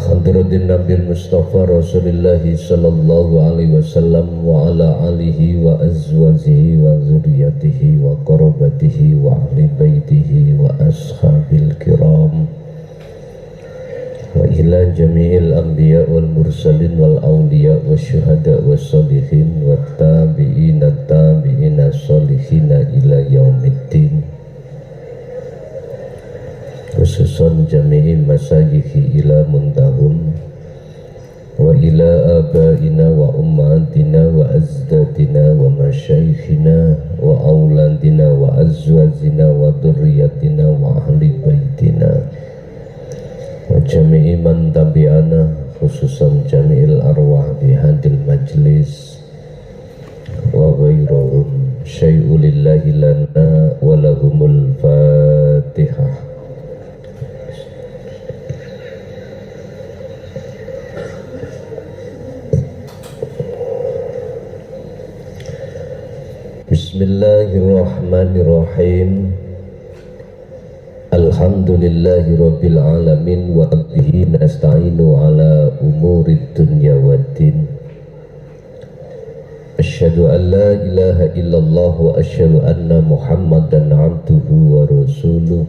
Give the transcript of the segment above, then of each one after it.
Hadratin Nabi Mustafa Rasulullah sallallahu alaihi wasallam wa ala alihi wa azwajihi wa zurriyatihi wa qarabatihi wa ahli baitihi wa ashabil kiram wa ila jami'il anbiya wal mursalin wal awliya wa syuhada wa salihin wa tabi'ina salihina ila yaumiddin, khususan jami'i masayikhi ila muntahum wa ila abaina wa ummatina wa azdadina wa masyayikhina wa auladina wa azwajina wa dhurriyyatina wa ahli baitina wa jami'i man tabi'ana, khususan jami'il arwah di hadil majlis wa ghairuhum syai'ulillahi lana wa lahumul fatihah. Bismillahirrahmanirrahim. Alhamdulillahi rabbil alamin wa bihi nasta'inu ala umurid dunya waddin. Asyhadu an la ilaha illallah wa asyhadu anna Muhammadan abduhu wa rasuluh.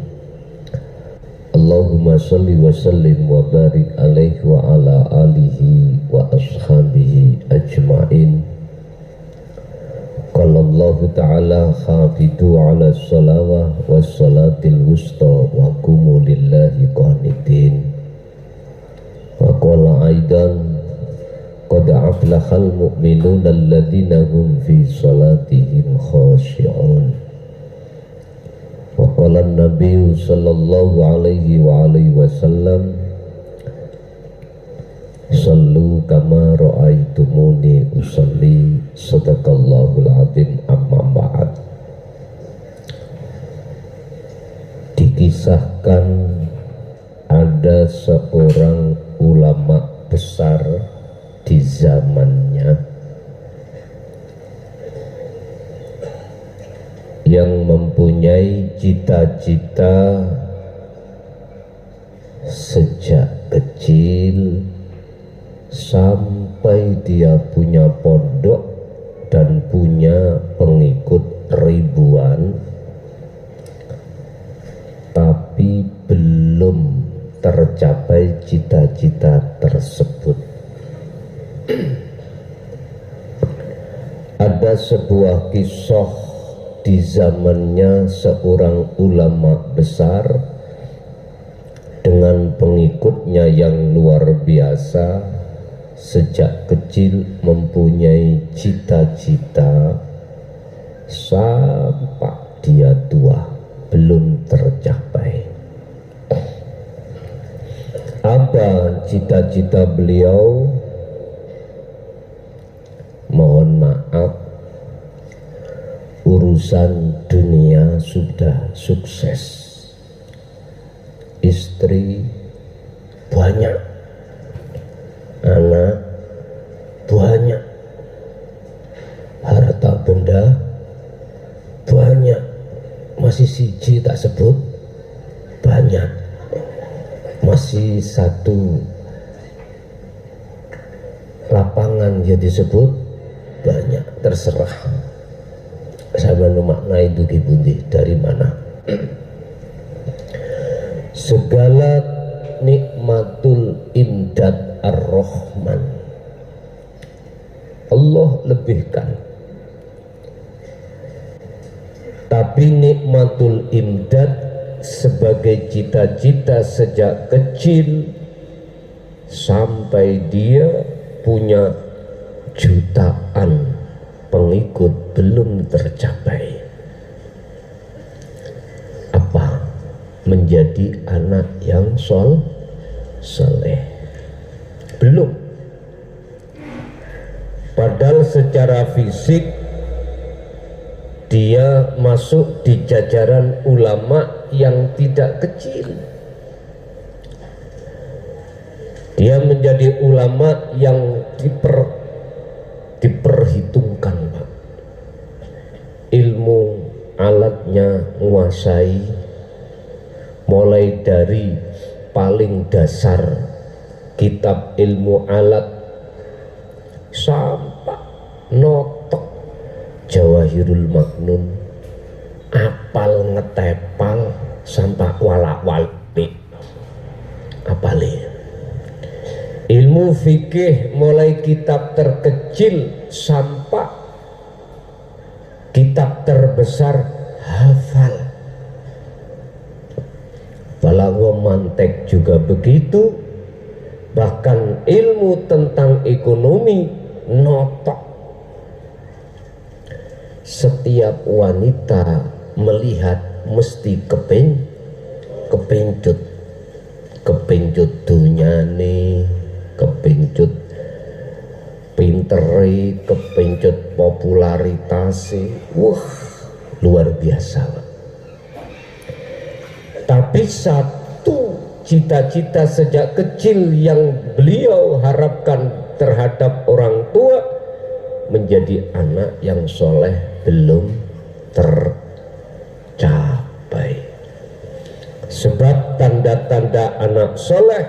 Allahumma salli wa sallim wa barik alaihi wa ala alihi wa ashabihi ajma'in. Qala Allah Ta'ala hafidu ala salawah wa salatil wusta wa qumu lillahi qanitin. Wa qala aidan qad aflahal mu'minuna alladhina hum fi salatihim khashi'un. Wa qala an-nabiy sallallahu alaihi wa alihi wasallam sallu kama ra'aitumuni usalli, sadaqallahul azim. Amma ba'd. Dikisahkan ada seorang ulama besar di zamannya yang mempunyai cita-cita sejak kecil sampai dia punya pondok dan punya pengikut ribuan, tapi belum tercapai cita-cita tersebut. Ada sebuah kisah di zamannya seorang ulama besar dengan pengikutnya yang luar biasa. Sejak kecil mempunyai cita-cita sampai dia tua belum tercapai. Apa cita-cita beliau? Mohon maaf, urusan dunia sudah sukses, istri banyak, anak banyak, harta benda banyak, masih siji tak sebut banyak, masih satu lapangan ya disebut banyak, terserah sama makna itu kibundi dari mana. Segala nikmatul imdad ar-Rahman Allah lebihkan, tapi nikmatul imdad sebagai cita-cita sejak kecil sampai dia punya jutaan pengikut belum tercapai. Apa? Menjadi anak yang soleh. Belum. Padahal secara fisik dia masuk di jajaran ulama yang tidak kecil. Dia menjadi ulama yang diperhitungkan, Pak. Ilmu alatnya menguasai, mulai dari paling dasar kitab ilmu alat sampai notok Jawahirul Maknun, apal ngetepal sampai walak-walik apalin. Ilmu fikih mulai kitab terkecil sampai kitab terbesar hafal. Balaghah mantek juga begitu. Bahkan ilmu tentang ekonomi notok. Setiap wanita melihat mesti kepencut dunyane, kepencut pinteri, kepencut popularitasnya. Wah, luar biasa. Tapi satu cita-cita sejak kecil yang beliau harapkan terhadap orang tua, menjadi anak yang soleh, belum tercapai. Sebab tanda-tanda anak soleh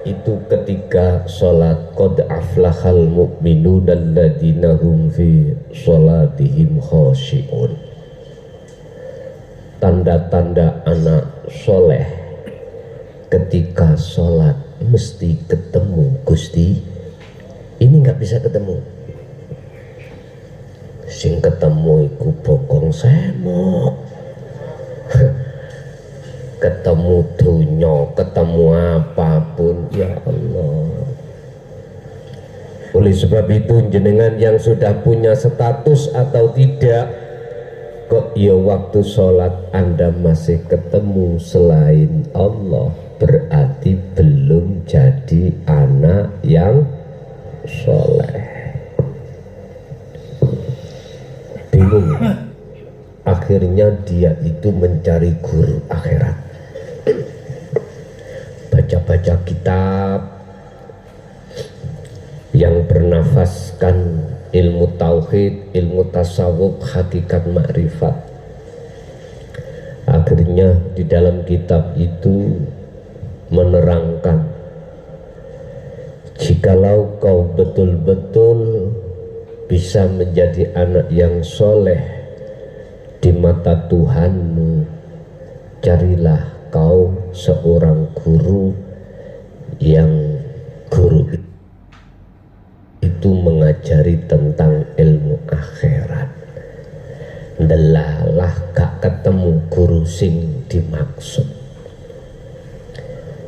itu ketika sholat, qad aflahal mu'minuna alladzina hum fi sholatihim khashi'un. Tanda-tanda anak soleh ketika sholat mesti ketemu Gusti. Ini nggak bisa ketemu. Sing ketemu iku bokong semok, ketemu dunya, ketemu apapun. Ya Allah. Oleh sebab itu jenengan yang sudah punya status atau tidak, kok ya waktu sholat Anda masih ketemu selain Allah, berarti belum jadi anak yang soleh. Bingung. Akhirnya dia itu mencari guru akhirat, baca-baca kitab yang bernafaskan ilmu tauhid, ilmu tasawuf, hakikat ma'rifat. Akhirnya di dalam kitab itu menerangkan, jikalau kau betul-betul bisa menjadi anak yang soleh di mata Tuhanmu, carilah kau seorang guru yang guru itu mengajari tentang ilmu akhirat. Delalah gak ketemu guru sing dimaksud.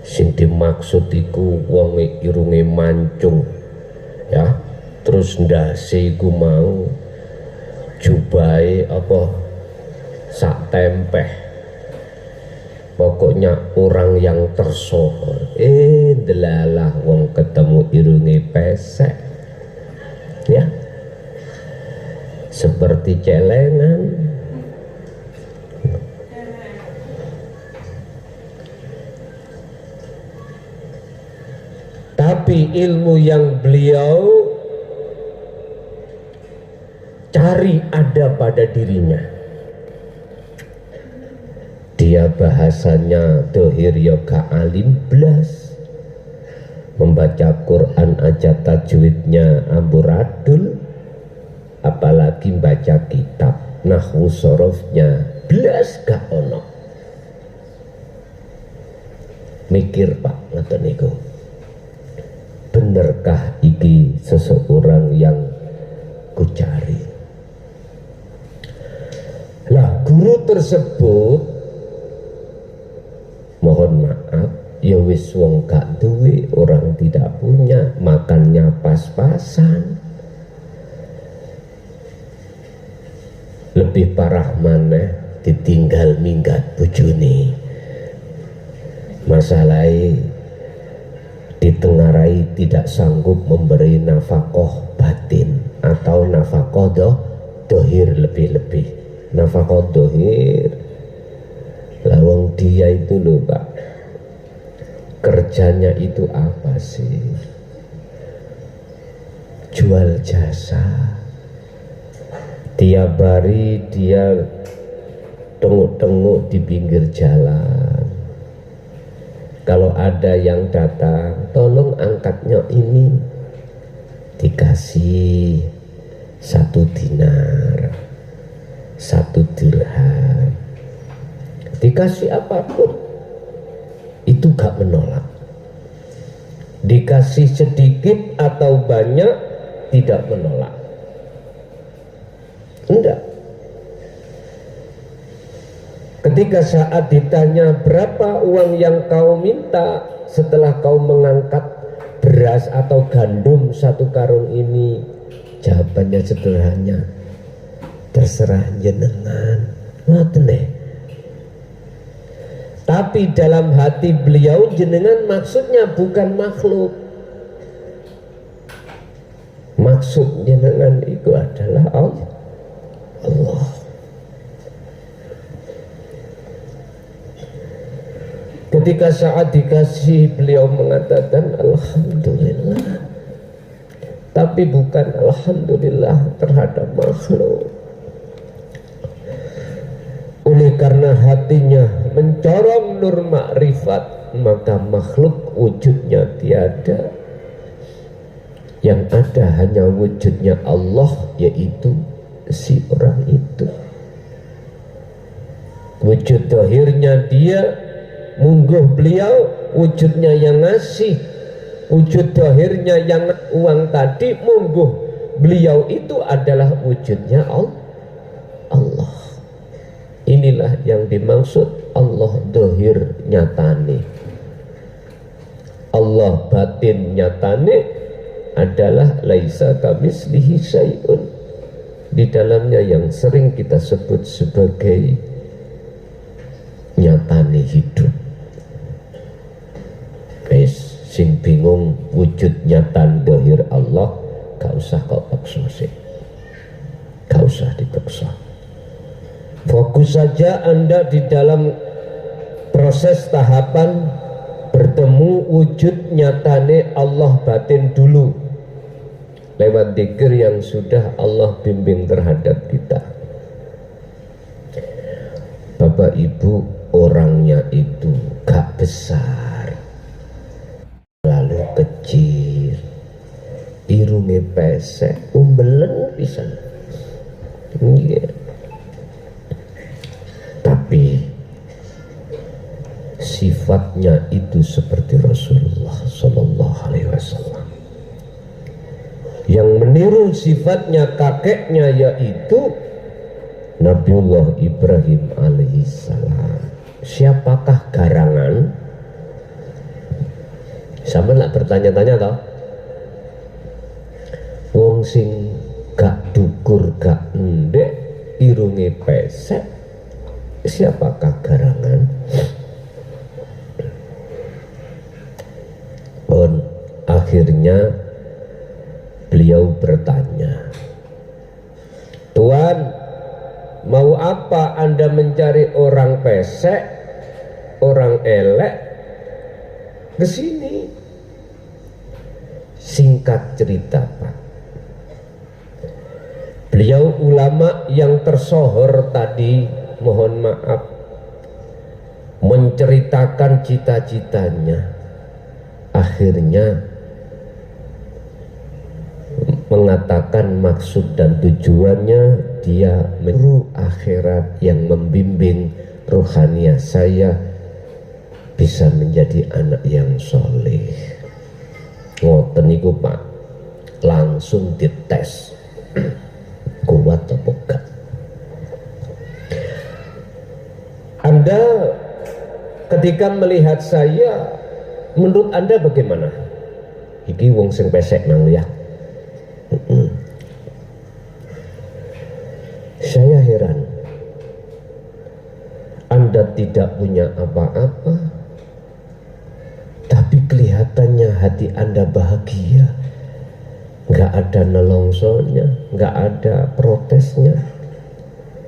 Sing dimaksud iku wong irunge mancung, ya, terus ndase iku mau jubahe apa sak tempeh, pokoknya orang yang tersohor. Delalah wong ketemu irunge pesek, ya, seperti celengan. Tapi ilmu yang beliau cari ada pada dirinya. Dia bahasanya dohir yoga alim blas, membaca Quran aja tajwidnya amburadul, apalagi baca kitab nahwu sorofnya blas gak ono. Mikir Pak, ngeten niku, benerkah iki seseorang yang kucari? Lah guru tersebut mohon maaf ya wis wong gak duwe, orang tidak punya, makannya pas-pasan. Lebih parah maneh ditinggal minggat bojone. Masalahnya ditengarai tidak sanggup memberi nafkah batin atau nafkah dohir lebih-lebih. Nafkah dohir, lawang dia itu loh Pak, kerjanya itu apa sih? Jual jasa. Tiap hari dia tenguk-tenguk di pinggir jalan, Kalau ada yang datang, tolong angkatnya ini, dikasih 1 dinar, 1 dirham, dikasih apapun, itu gak menolak. Dikasih sedikit atau banyak, tidak menolak. Enggak. Ketika saat ditanya berapa uang yang kau minta setelah kau mengangkat beras atau gandum 1 karung ini, jawabannya sederhana, terserah jenengan. Ngoten nih. Tapi dalam hati beliau jenengan maksudnya bukan makhluk. Maksud jenengan itu adalah Allah. Ketika saat dikasih, beliau mengatakan alhamdulillah, tapi bukan alhamdulillah terhadap makhluk. Oleh karena hatinya mencorong nur makrifat, maka makhluk wujudnya tiada. Yang ada hanya wujudnya Allah, yaitu si orang itu. Wujud dohirnya dia, mungguh beliau, wujudnya yang ngasih. Wujud dohirnya yang uang tadi, mungguh beliau itu adalah wujudnya Allah. Inilah yang dimaksud Allah dohir nyatane. Allah batin nyatane adalah laisa kamislihi syai'un. Di dalamnya yang sering kita sebut sebagai nyatane hidup. Sing bingung wujud nyatan dohir Allah, gak usah kau paksa sih, gak usah dipaksa. Fokus saja Anda di dalam proses tahapan bertemu wujud nyatane Allah batin dulu, lewat dzikir yang sudah Allah bimbing terhadap kita. Bapak Ibu, orangnya itu gak besar, lalu kecil, irunge pesek, umbelen pisan. Yeah. Tapi sifatnya itu seperti Rasulullah Sallallahu Alaihi Wasallam. Yang meniru sifatnya kakeknya, yaitu Nabiullah Ibrahim alaihissalam. Siapakah garangan? Sama nak bertanya-tanya toh. Wong sing gak dukur gak ndek, irunge pesek, siapakah garangan? Dan akhirnya beliau bertanya, Tuhan, mau apa Anda mencari orang pesek, orang elek ke sini? Singkat cerita, Pak, beliau ulama yang tersohor tadi, mohon maaf, menceritakan cita-citanya, akhirnya mengatakan maksud dan tujuannya dia menuju akhirat yang membimbing rohaniah saya bisa menjadi anak yang soleh. Ngoten niku Pak, langsung dites kuat atau enggak. Anda ketika melihat saya, menurut Anda bagaimana? Iki wong sing pesek nang ya. Saya heran, Anda tidak punya apa-apa, tapi kelihatannya hati Anda bahagia. Nggak ada nelongsonya, nggak ada protesnya.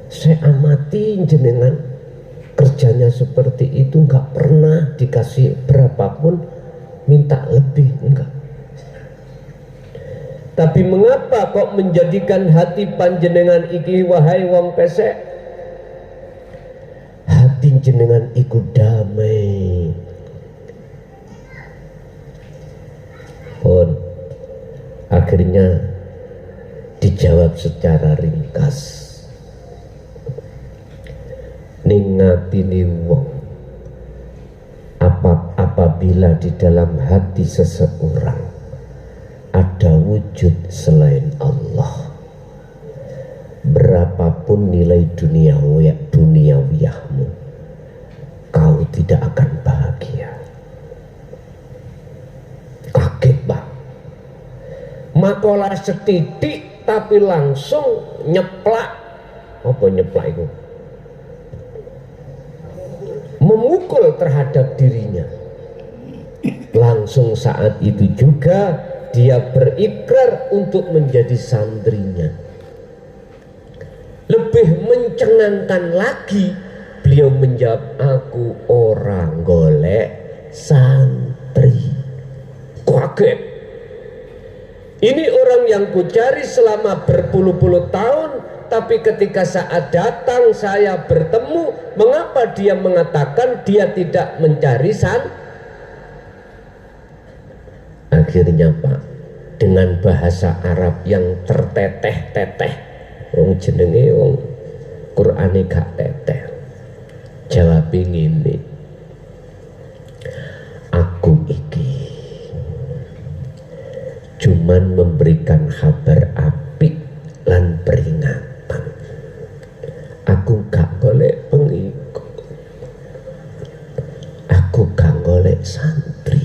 Saya amati jenengan, kerjanya seperti itu, nggak pernah dikasih berapapun minta lebih, enggak. Tapi mengapa kok menjadikan hati panjenengan iki wahai wong pesek? Hati jenengan iku damai, Pun akhirnya dijawab secara ringkas. Ningatini wong apabila di dalam hati seseorang ada wujud selain Allah, berapapun nilai duniawiyahmu, kau tidak akan bahagia. Kaget bang, makola setitik tapi langsung nyeplak. Apa nyeplak itu? Memukul terhadap dirinya. Langsung saat itu juga dia berikrar untuk menjadi santrinya. Lebih mencengangkan lagi, beliau menjawab, aku orang golek santri. Kaget. Ini orang yang kucari selama berpuluh-puluh tahun, tapi ketika saat datang saya bertemu, mengapa dia mengatakan dia tidak mencari Akhirnya Pak, dengan bahasa Arab yang terteteh-teteh, wong jenenge wong Qur'ane gak teteh, jawab ngene, aku iki cuman memberikan kabar apik lan peringatan. Aku gak golek pengikut, aku gak golek santri.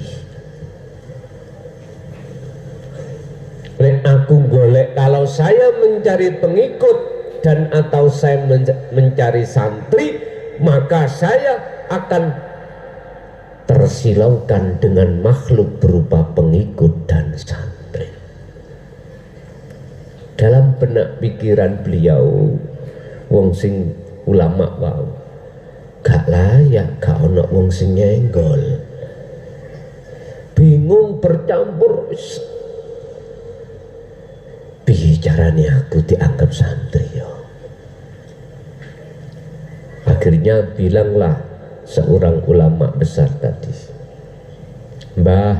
Aku golek, kalau saya mencari pengikut dan atau saya mencari santri, maka saya akan tersilaukan dengan makhluk berupa pengikut dan santri. Dalam benak pikiran beliau, wong sing ulama wau gak layak, gak ono wong sing nyenggol, bingung bercampur. Piye carane aku dianggap santri ya? Akhirnya bilanglah seorang ulama besar tadi, Mbah,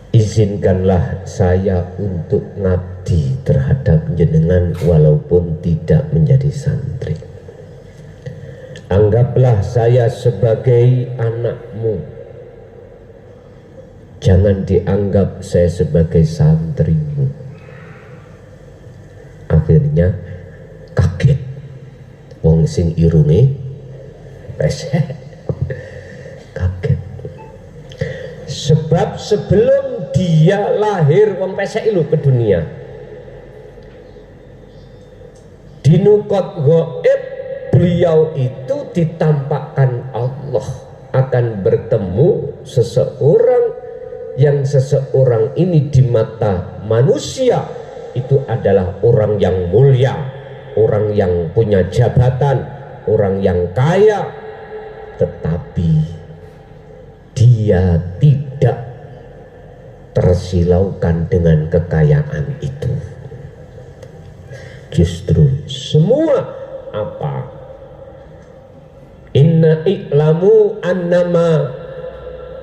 izinkanlah saya untuk ngabdi terhadap jenengan walaupun tidak menjadi santri. Anggaplah saya sebagai anakmu, jangan dianggap saya sebagai santrimu. Akhirnya kaget wong sing irunge pesek. Kaget. Sebab sebelum dia lahir wong pesek itu ke dunia, di nukot gaib beliau itu ditampakkan Allah akan bertemu seseorang yang seseorang ini di mata manusia itu adalah orang yang mulia, orang yang punya jabatan, orang yang kaya, tetapi dia tidak tersilaukan dengan kekayaan itu. Justru semua apa? Inna i'lamu annama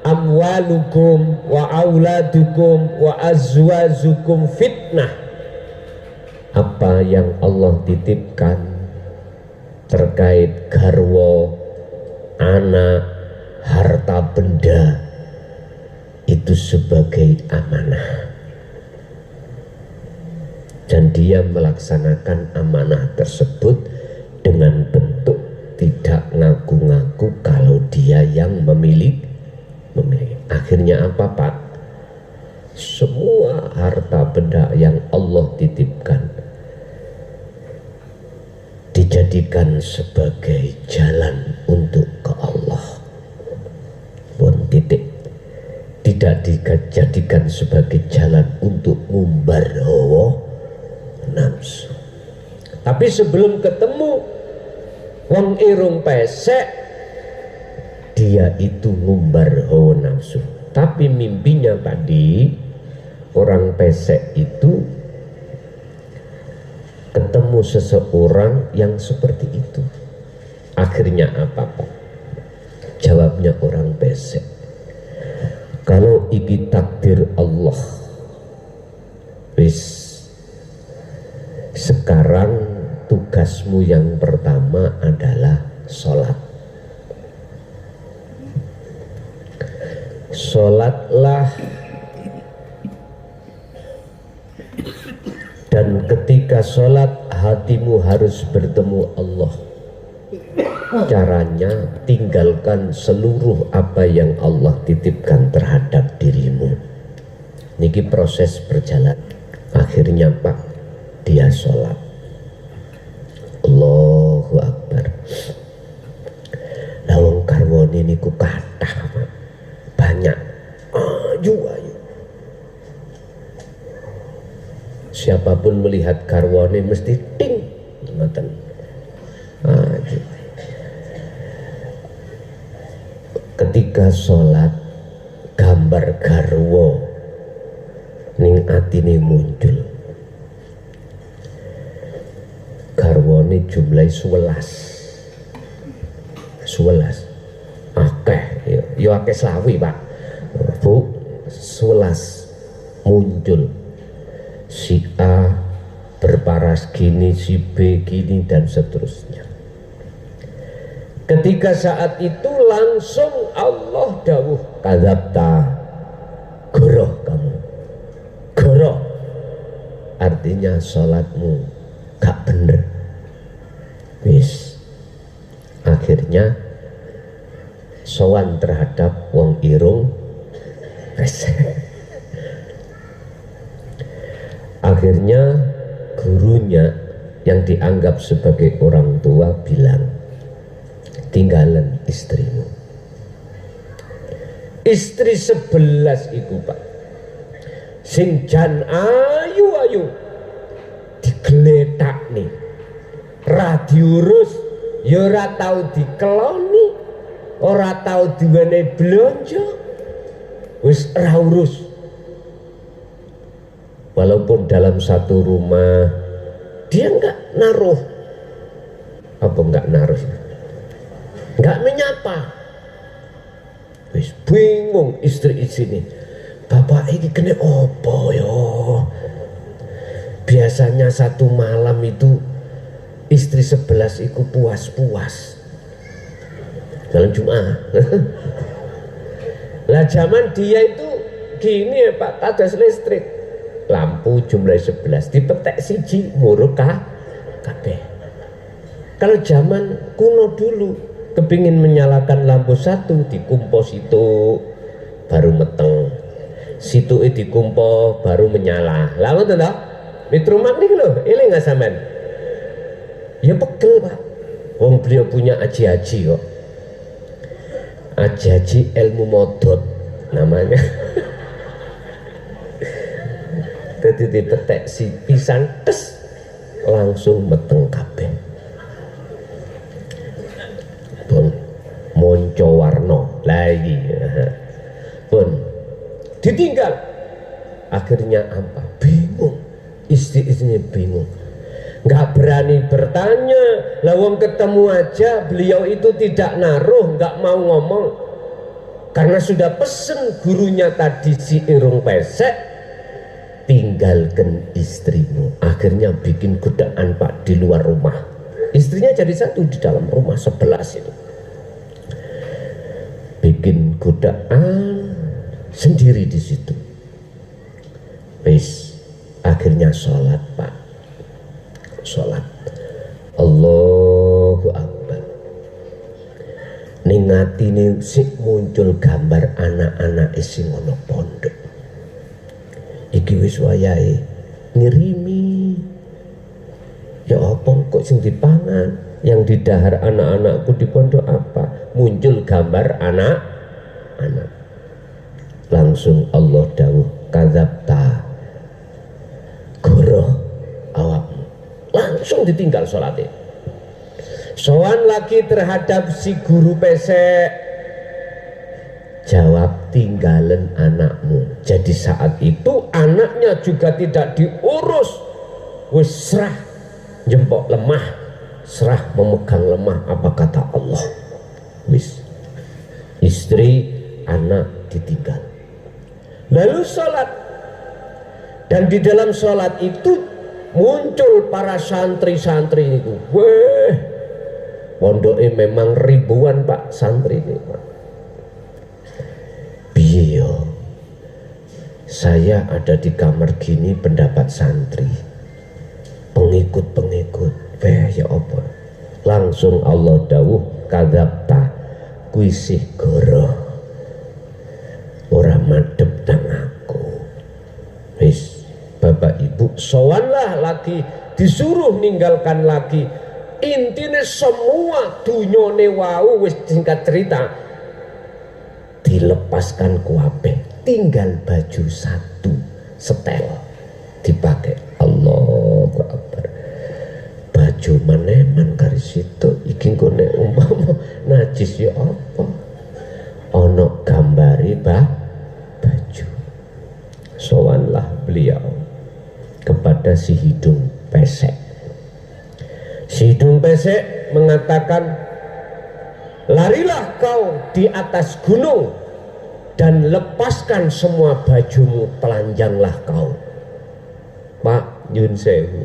amwalukum wa auladukum wa azwajukum fitnah. Apa yang Allah titipkan terkait garwa, anak, harta benda itu sebagai amanah, dan dia melaksanakan amanah tersebut dengan bentuk tidak ngaku-ngaku kalau dia yang memiliki. Akhirnya apa Pak? Semua harta benda yang Allah titipkan dijadikan sebagai jalan untuk ke Allah. Pun titik. Tidak dijadikan sebagai jalan untuk ngumbar hawa nafsu. Tapi sebelum ketemu wong irung pesek, dia itu ngumbar hawa nafsu. Tapi mimpinya tadi orang pesek itu ketemu seseorang yang seperti itu. Akhirnya apa Pak? Jawabnya orang pesek, Kalau iki takdir Allah, wis sekarang tugasmu yang pertama adalah sholat. Sholatlah, dan ketika sholat hatimu harus bertemu Allah. Caranya tinggalkan seluruh apa yang Allah titipkan terhadap dirimu. Niki proses berjalan. Akhirnya Pak, dia sholat. Allahu Akbar. Lawang karwoni niku kathah Pak. Banyak. Ayu. Siapapun melihat karwoni mesti ting. Ngoten. Ketika sholat gambar garwo ning atine muncul. Garwane jumlahe 11. Akeh ya akeh slawi Pak. Bu 11 muncul. Si A berparas gini, si B gini dan seterusnya. Ketika saat itu langsung Allah dawuh, kadzabta, goroh kamu, goroh, artinya sholatmu gak bener. Wis, akhirnya sowan terhadap wong irung akhirnya gurunya yang dianggap sebagai orang tua bilang, tinggalan istrimu. Istri 11 iku Pak, sing jan ayu digletak nih, ra diurus, ya ora tau dikeloni, ora tau diwenehi blonjo, wis ra urus. Walaupun dalam satu rumah dia enggak naruh, apa enggak naruh, enggak menyapa. Wis bingung istri ini, bapak ini kena opo yo. Biasanya satu malam itu istri 11 itu puas-puas dalam Jumat. Lah zaman dia itu gini ya Pak, tadas listrik, lampu jumlah 11 dipetek siji muruk kabeh. Kalau zaman kuno dulu kepingin menyalakan lampu satu dikumpos itu baru meteng, situ dikumpo baru menyala. Lah ngoten to? Mitrumak niki lho, eling nggak sampean? Ya pegel Pak. Wong beliau punya aji-aji kok. Aji-aji ilmu modot namanya. Jadi dipetek si pisan tes langsung meteng kabeh. Pun monco warno lagi. Pun ditinggal. Akhirnya apa? Bingung. Istri-istrinya bingung. Nggak berani bertanya. Lawang ketemu aja beliau itu tidak naruh, nggak mau ngomong. Karena sudah pesen gurunya tadi si irung pesek, tinggalkan istrimu. Akhirnya bikin godaan Pak di luar rumah. Istrinya jadi satu di dalam rumah 11 itu. Bikin godaan sendiri di situ. Wis, akhirnya sholat Pak. Sholat. Allahu Akbar. Ning atine sik muncul gambar anak-anak sing ana pondok. Iki wis wayahe ngirimi. Ya apa kok sing dipangan, yang di dahar anak-anakku di pondok apa? Muncul gambar anak-anak. Langsung Allah dawuh, kadzabta, goroh awakmu. Langsung ditinggal sholatnya. Sowan lagi terhadap si guru pesek, jawab, tinggalan anakmu. Jadi saat itu anaknya juga tidak diurus. Wis serah jempok lemah, serah memegang lemah. Apa kata Allah? Wis, istri anak ditinggal. Lalu sholat, dan di dalam sholat itu muncul para santri-santri itu. Weh, pondoknya memang ribuan Pak santri ini Pak. Biyo, saya ada di kamar gini pendapat santri, pengikut-pengikut. Ya apa? Langsung Allah dawuh kadzabta kuisih goro ora madhep nang aku. Wis Bapak Ibu sowanlah lagi, disuruh ninggalkan lagi. Intinya semua dunyone wau wis singkat cerita dilepaskan kuabe, tinggal baju satu setel dipakai. Allahu Akbar. Baju maneman garis itu iki ngene umpama najis ya apa ono gambari baju. Sowanlah beliau kepada si hidung pesek. Si hidung pesek mengatakan, larilah kau di atas gunung dan lepaskan semua bajumu, telanjanglah kau. Pak Yun Sewu,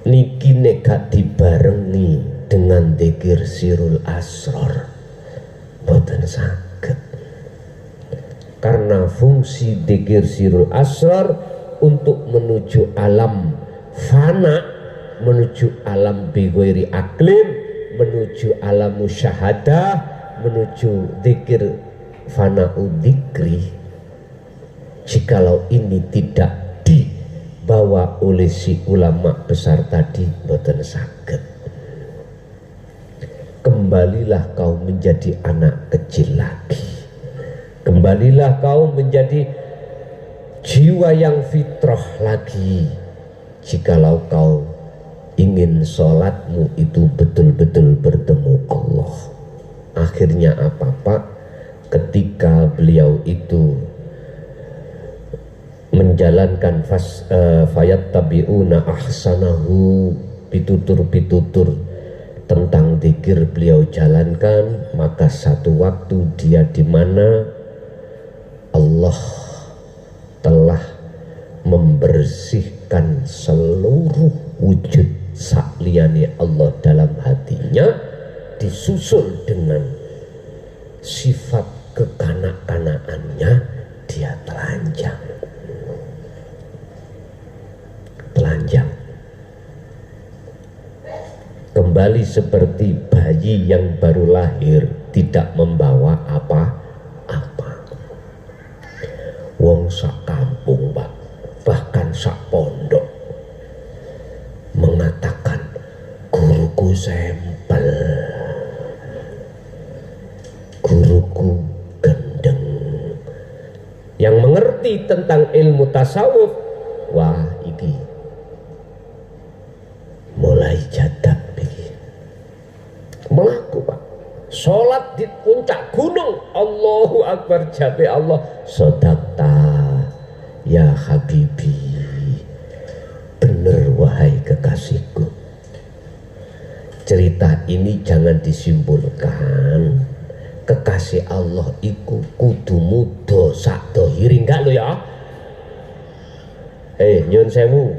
niki nek dibarengi dengan dzikir sirul asror boten saged, karena fungsi dzikir sirul asror untuk menuju alam fana, menuju alam bighairi aklim, menuju alam musyahadah, menuju dzikir fana'u dzikri. Jikalau ini tidak dibawa oleh si ulama besar tadi boten saged. Kembalilah kau menjadi anak kecil lagi, kembalilah kau menjadi jiwa yang fitrah lagi. Jikalau kau ingin sholatmu itu betul-betul bertemu Allah. Akhirnya apa Pak? Ketika beliau itu menjalankan fayat tabiuna ahsanahu, pitutur-pitutur tentang dzikir beliau jalankan, maka satu waktu dia di mana Allah telah membersihkan seluruh wujud sakliyane Allah dalam hatinya, disusul dengan sifat kekanak-kanakannya, dia telanjang. Kembali seperti bayi yang baru lahir, tidak membawa apa-apa. Wong sak kampung Pak, bahkan sak pondok mengatakan guruku sempel, guruku gendeng. Yang mengerti tentang ilmu tasawuf, wah iki mulai jadak iki melaku Pak. Sholat di puncak gunung, Allahu Akbar, jabe Allah, sodakta ya Habibi, bener wahai kekasihku. Cerita ini jangan disimpulkan kekasih Allah iku kudu muda sak dohiri, enggak lo ya. Nyun sewu,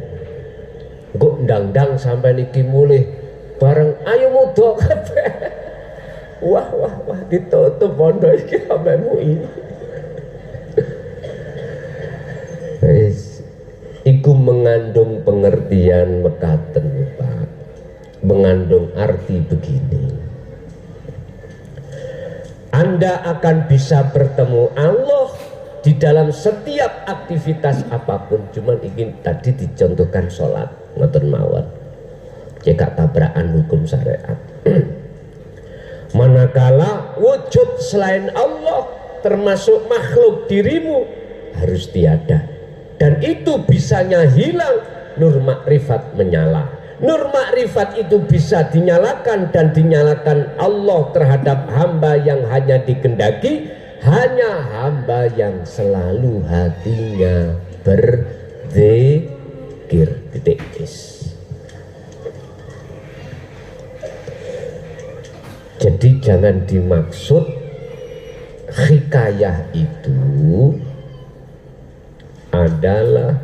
kok ndang-ndang sampai niki mulih bareng ayo muda kabeh. Wah ditutup pondok iki sampemu ini. Iku mengandung pengertian mekaten Pak, mengandung arti begini. Anda akan bisa bertemu Allah di dalam setiap aktivitas apapun. Cuman ingin tadi dicontohkan sholat ngoten mawon, cekak tabrakan hukum syariat. Manakala wujud selain Allah termasuk makhluk dirimu harus tiada, dan itu bisanya hilang, nur makrifat menyala. Nur makrifat itu bisa dinyalakan, dan dinyalakan Allah terhadap hamba yang hanya dikehendaki, hanya hamba yang selalu hatinya berzikir. Titik. Jadi jangan dimaksud Hikayah itu adalah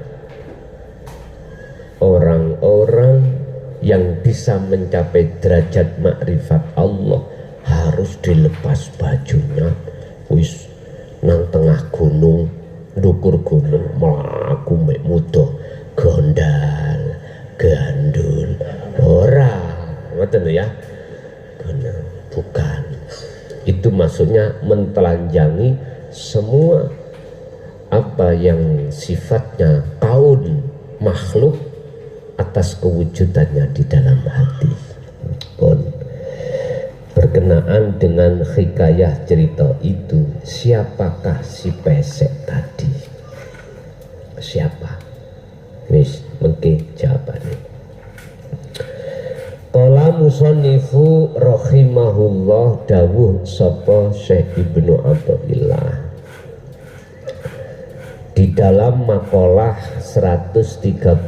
orang-orang yang bisa mencapai derajat makrifat Allah harus dilepas bajunya, wis nang tengah gunung, ndukur gunung mlaku mek muda gondal gandul ora ngoten ya. Benar, bukan. Itu maksudnya mentelanjangi semua apa yang sifatnya kaun makhluk atas kewujudannya di dalam hati. Pun berkenaan dengan hikayah cerita itu, siapakah si pesek tadi? Siapa? Wis mengke jawabannya. Qala musannifu rahimahullah, dawuh sapa Syekh Ibnu Athaillah di dalam makalah 131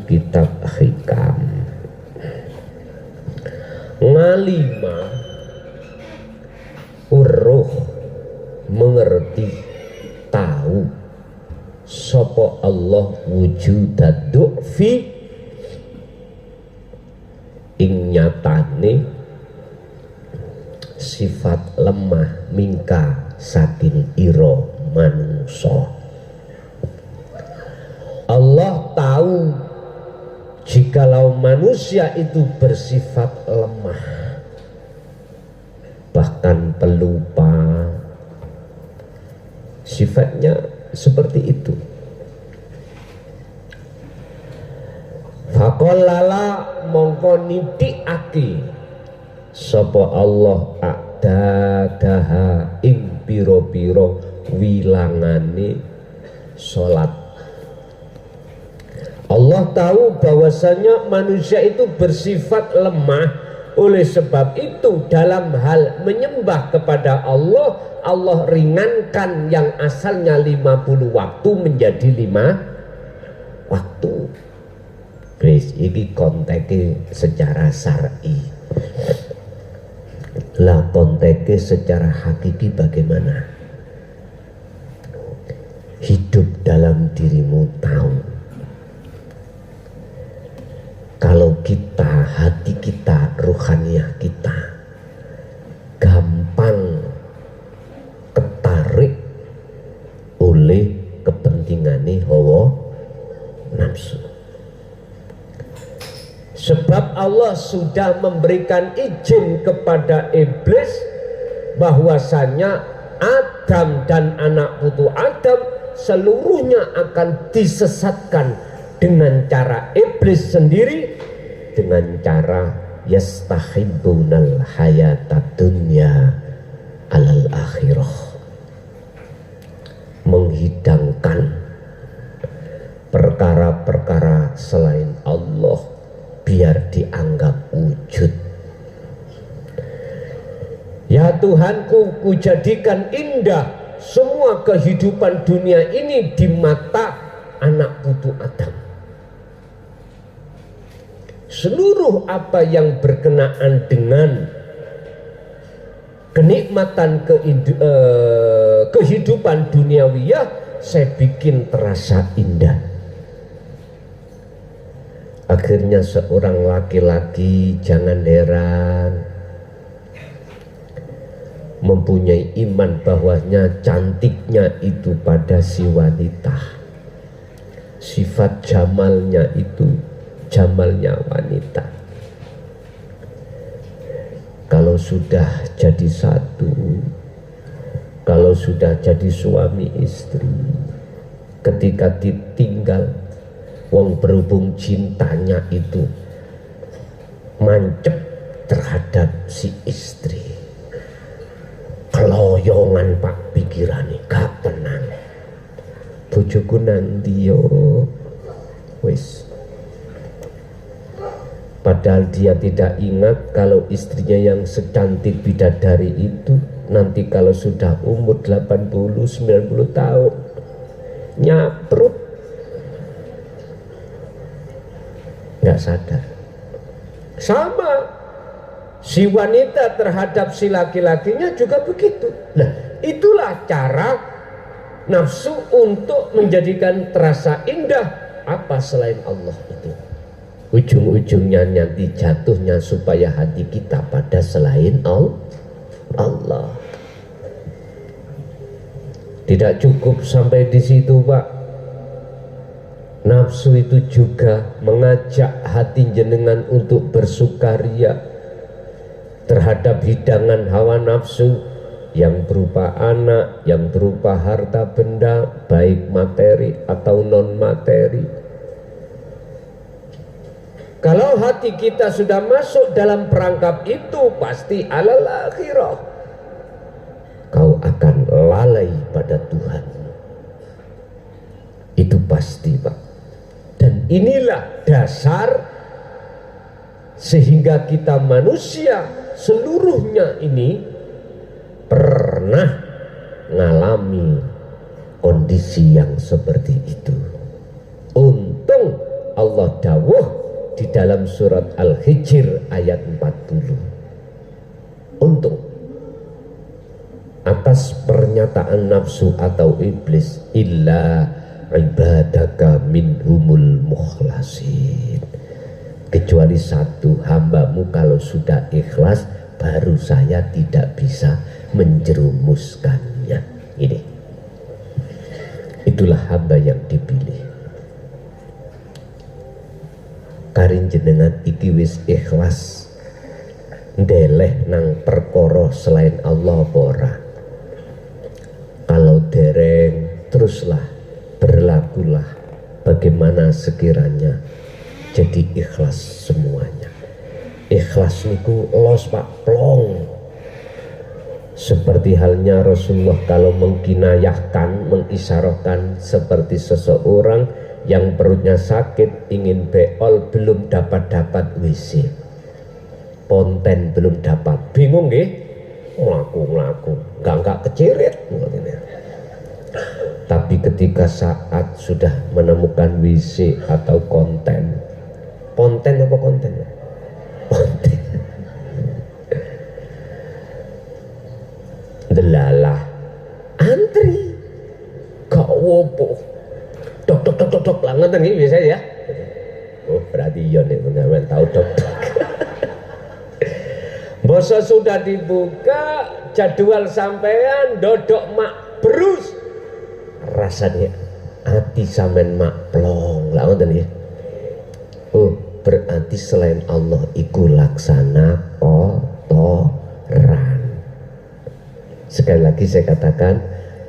kitab Hikam. Ngalima uruh mengerti tahu sapa Allah wujudad du'fi ing nyatane sifat lemah mingka saking ira manungsa. Allah tahu jikalau manusia itu bersifat lemah, bahkan pelupa, sifatnya seperti itu. Faqallala mongko nitiake sapa Allah adadaha ing pira-pira wilangane salat. Allah tahu bahwasanya manusia itu bersifat lemah, oleh sebab itu dalam hal menyembah kepada Allah, Allah ringankan yang asalnya 50 waktu menjadi 5 waktu. Guys, ini konteksnya secara syar'i. Lah konteksnya secara hakiki bagaimana? Hidup dalam dirimu tahu. Kalau kita, hati kita, ruhaniyah kita gampang ketarik oleh kepentingan hawa nafsu. Sebab Allah sudah memberikan izin kepada iblis bahwasanya Adam dan anak putu Adam seluruhnya akan disesatkan dengan cara iblis sendiri, dengan cara yastahibbunal hayatad dunya alal akhirah, menghidangkan perkara-perkara selain Allah biar dianggap wujud. Ya Tuhanku, kujadikan indah semua kehidupan dunia ini di mata anak putu Adam. Seluruh apa yang berkenaan dengan kenikmatan kehidupan duniawiyah saya bikin terasa indah. Akhirnya seorang laki-laki, jangan heran, mempunyai iman bahwasanya cantiknya itu pada si wanita, sifat jamalnya itu jamalnya wanita. Kalau sudah jadi satu, kalau sudah jadi suami istri, ketika ditinggal, wong berhubung cintanya itu mancep terhadap si istri, keloyongan pak pikirannya gak tenang. Bojoku nanti yo wis. Padahal dia tidak ingat kalau istrinya yang secantik bidadari itu nanti kalau sudah umur 80-90 tahun nyaprut, nggak sadar. Sama si wanita terhadap si laki-lakinya juga begitu. Nah, Itulah cara nafsu untuk menjadikan terasa indah apa selain Allah itu. Ujung-ujungnya nanti jatuhnya supaya hati kita pada selain Allah. Tidak cukup sampai di situ, Pak. Nafsu itu juga mengajak hati jenengan untuk bersukaria terhadap hidangan hawa nafsu yang berupa anak, yang berupa harta benda, baik materi atau non materi. Kalau hati kita sudah masuk dalam perangkap itu, pasti alal akhirah kau akan lalai pada Tuhan. Itu pasti, Pak. Dan inilah dasar sehingga kita manusia seluruhnya ini pernah mengalami kondisi yang seperti itu. Untung Allah dawuh di dalam surat Al-Hijr ayat 40. Untung atas pernyataan nafsu atau iblis, illa ibadaka minhumul mukhlasin, kecuali satu hambamu kalau sudah ikhlas baru saya tidak bisa menjerumuskannya. Ini itulah hamba yang dipilih. Karin jenengan iki wis ikhlas ndeleh nang perkara selain Allah apa ora? Kalau dereng, teruslah berlakulah bagaimana sekiranya jadi ikhlas semuanya. Ikhlas niku los, Pak, plong. Seperti halnya Rasulullah kalau mengkinayahkan, mengisyarahkan seperti seseorang yang perutnya sakit ingin beol belum dapat WC, ponten belum dapat, bingung nggih, ngelaku nggak kecirit. Tapi ketika saat sudah menemukan WC atau ponten apa konten? Ponten. Delalah antri gak wopo. Dok lah, ngeten iki biasa ya. Oh, berarti iya nih sampean tahu dok. Boso sudah dibuka jadwal sampean dodok mak berus. Rasanya hati sampean mak plong. Lah ngoten ya. Oh, berarti selain Allah iku laksana kotoran. Sekali lagi saya katakan,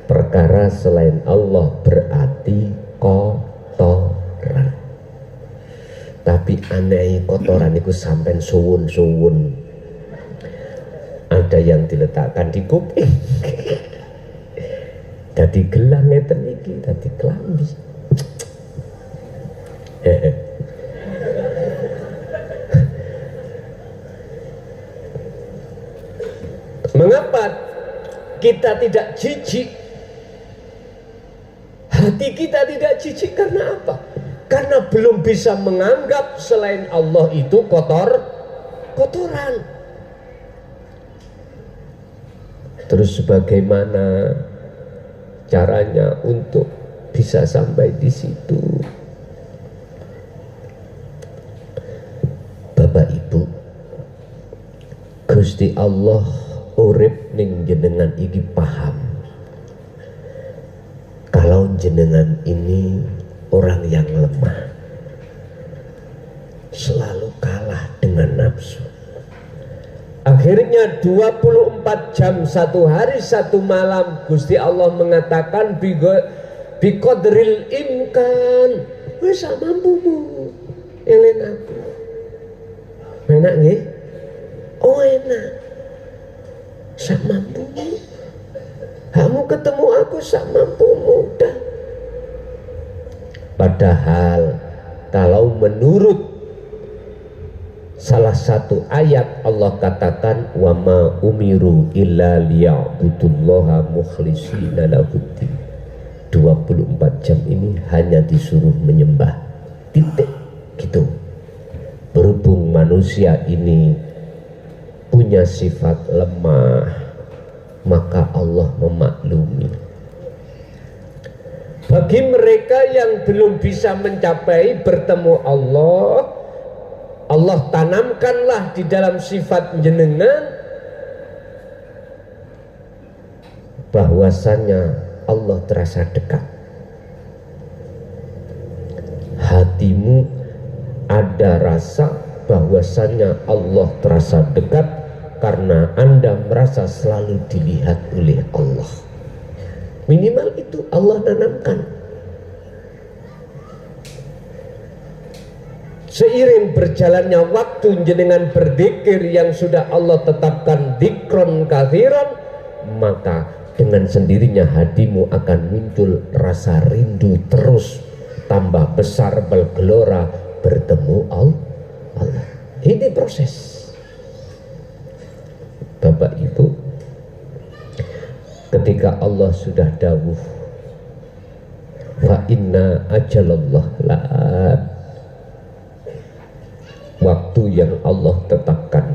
perkara selain Allah berarti kotoran. Tapi aneh kotoran itu sampai suwun. Ada yang diletakkan di kuping. Dadi gelang ngeten iki, dadi klambi. Mengapa kita tidak jijik? Hati kita tidak jijik karena apa? Karena belum bisa menganggap selain Allah itu kotoran. Terus bagaimana caranya untuk bisa sampai di situ? Bapak Ibu, Gusti Allah urip ning jenengan iki paham kalau jenengan ini orang yang lemah, selalu kalah dengan nafsu. Akhirnya 24 jam satu hari satu malam Gusti Allah mengatakan biqadril imkan, wis mampumu eling aku. Enak nggih? Oh enak. Sak mampumu. Kamu ketemu aku sak mampumu dah. Padahal kalau menurut salah satu ayat Allah katakan wa ma umiru illa liya'budullaha mukhlishina lahuddin. 24 jam ini hanya disuruh menyembah, titik, gitu. Berhubung manusia ini punya sifat lemah, maka Allah memaklumi. Bagi mereka yang belum bisa mencapai bertemu Allah, Allah tanamkanlah di dalam sifat jenengan bahwasanya Allah terasa dekat. Hatimu ada rasa bahwasanya Allah terasa dekat karena Anda merasa selalu dilihat oleh Allah. Minimal itu Allah tanamkan. Seiring berjalannya waktu jenengan berzikir yang sudah Allah tetapkan dzikron katsiran, maka dengan sendirinya hatimu akan muncul rasa rindu terus tambah besar bergelora bertemu Allah. Ini proses. Bapak Ibu, ketika Allah sudah dawuh fa inna ajalallah la'at, waktu yang Allah tetapkan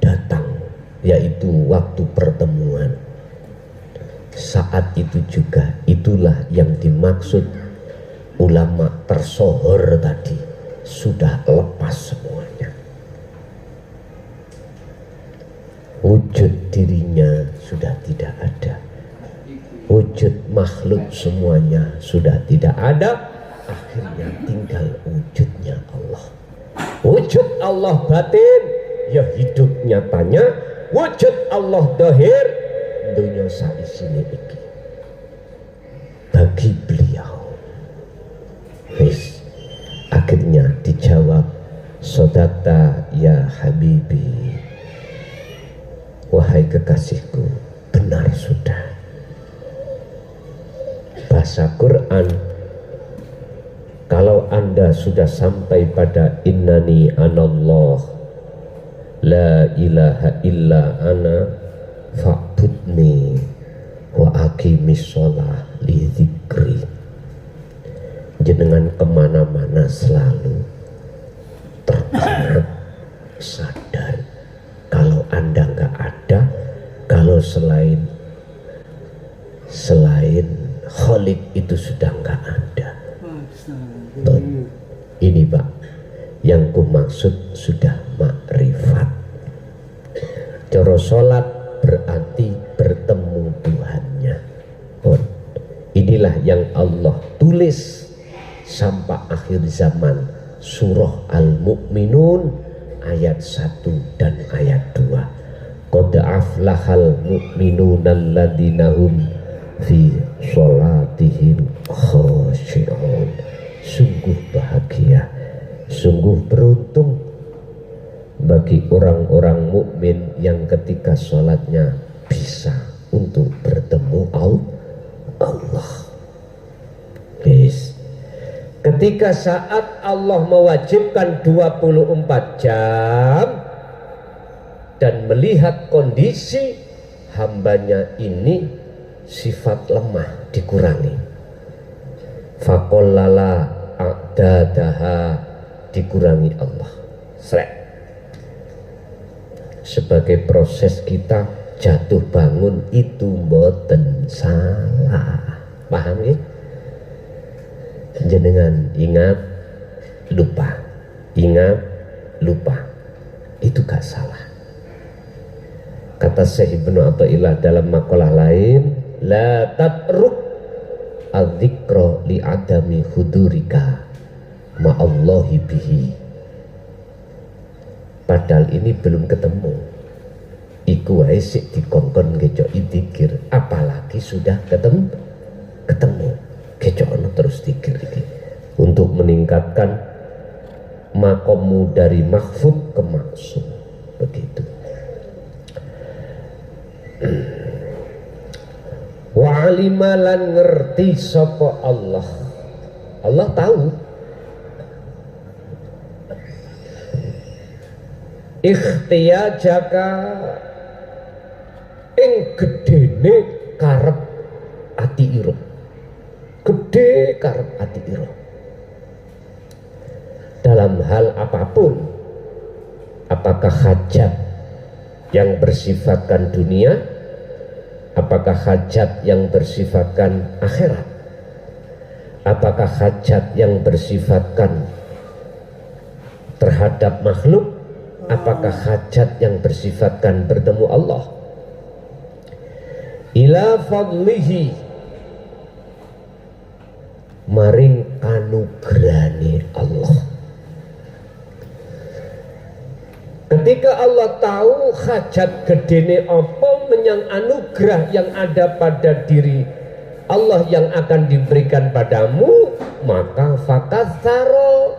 datang, yaitu waktu pertemuan. Saat itu juga itulah yang dimaksud ulama tersohor tadi, sudah lepas semuanya. Wujud dirinya sudah tidak ada, wujud makhluk semuanya sudah tidak ada, akhirnya tinggal wujudnya Allah. Wujud Allah batin, ya hidup nyatanya. Wujud Allah dohir, dunia saisine iki bagi beliau. Akhirnya dijawab, sodakta ya habibi, wahai kekasihku, benar sudah. Bahasa Quran, kalau Anda sudah sampai pada innani anallah la ilaha illa ana fa'budni wa aqimis sholah li dzikri, jenengan kemana-mana selalu tertarik sadar kalau Anda nggak ada, kalau selain Khalik itu sudah nggak ada. Ini Pak, yang ku maksud sudah makrifat. Coro sholat berarti bertemu Tuhannya. Inilah yang Allah tulis sampai akhir zaman, surah Al-Mu'minun ayat 1 dan ayat 2. Qad aflahal mu'minuna alladzina hum fi sholatihim khashi'un. Sungguh bahagia, sungguh beruntung bagi orang-orang mukmin yang ketika sholatnya bisa untuk bertemu Allah. Ketika saat Allah mewajibkan 24 jam dan melihat kondisi hambanya ini sifat lemah dikurangi, faqallala a'dadaha, dikurangi Allah. Sebagai proses kita jatuh bangun itu mboten salah, paham ya? Jenengan ingat lupa, ingat lupa, itu gak salah. Kata Syekh Ibnu Athaillah dalam makalah lain, la tatruk al-dzikra li adami hudurika ma'allahi bihi. Padahal ini belum ketemu, iku wae sik dikongkon ngejok dzikir, apalagi sudah ketemu kecokno terus dzikir iki untuk meningkatkan makommu dari mahfud ke maksum, begitu. Wa alimalan ngerti sapa Allah, Allah tahu. Ikhtiyajaka ing gedene karep ati ira, gede karep ati ira dalam hal apapun, apakah hajat yang bersifatkan dunia Apakah hajat yang bersifatkan akhirat? Apakah hajat yang bersifatkan terhadap makhluk? Apakah hajat yang bersifatkan bertemu Allah? Ila fadlihi, maring kanugrahane Allah. Ketika Allah tahu hajat gedene apa menyang anugerah yang ada pada diri Allah yang akan diberikan padamu, maka fakatsaro,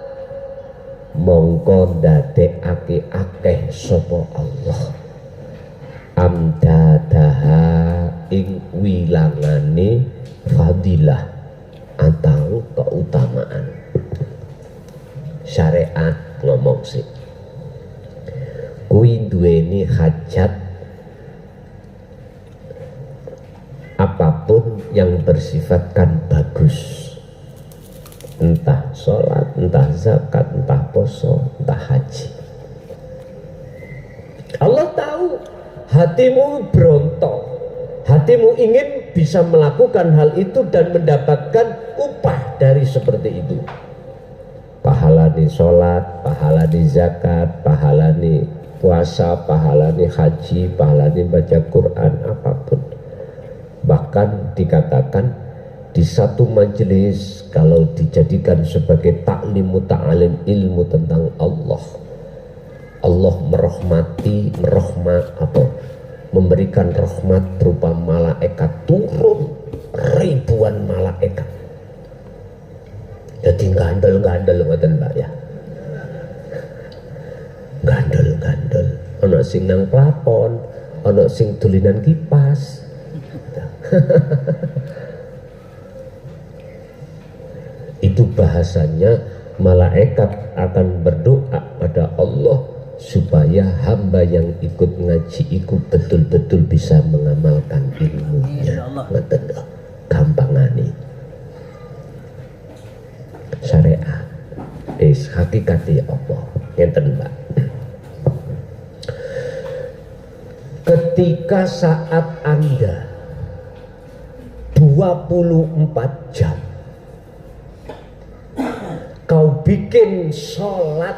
mongko ndadekake akeh sapa Allah amdadaha ing wilangane fadilah atau keutamaan. Syariat ngomong sih, kuwi duweni hajat apapun yang bersifatkan bagus, entah sholat, entah zakat, entah poso, entah haji. Allah tahu hatimu berontok, hatimu ingin bisa melakukan hal itu dan mendapatkan upah dari seperti itu. Pahalani sholat, pahalani zakat, pahalani puasa, pahalani haji, pahalani baca Quran, apapun. Bahkan dikatakan di satu majelis kalau dijadikan sebagai taklimu ta'alim ilmu tentang Allah, Allah memberikan rahmat berupa malaikat turun ribuan malaikat. Jadi gandel-gandel ngoten Mbak ya. Gandel-gandel. Ana sing nang plafon, ana sing dolinan kipas. Itu bahasanya malaikat akan berdoa pada Allah supaya hamba yang ikut ngaji itu betul-betul bisa mengamalkan ilmunya. Ngoten lho, gampangane. Syariat hakikate apa? Ngeten Mbak. Ketika saat Anda 24 jam kau bikin sholat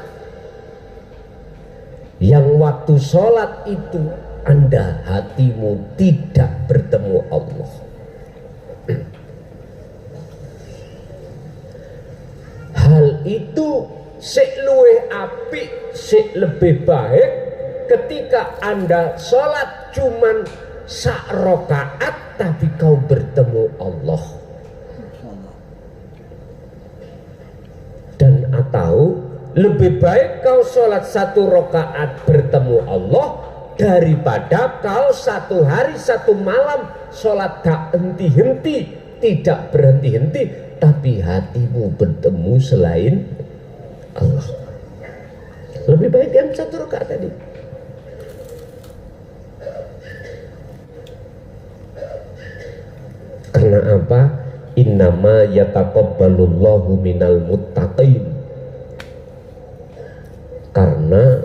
yang waktu sholat itu Anda hatimu tidak bertemu Allah, hal itu sik luwih apik, sik lebih baik ketika Anda sholat cuman sak rakaat tapi kau bertemu Allah, dan atau lebih baik kau sholat 1 rakaat bertemu Allah daripada kau 1 hari 1 malam sholat gak henti-henti, tidak berhenti-henti tapi hatimu bertemu selain Allah. Lebih baik yang 1 rakaat tadi. Karena apa? Innama yataqabbalullahu minal muttaqin. Karena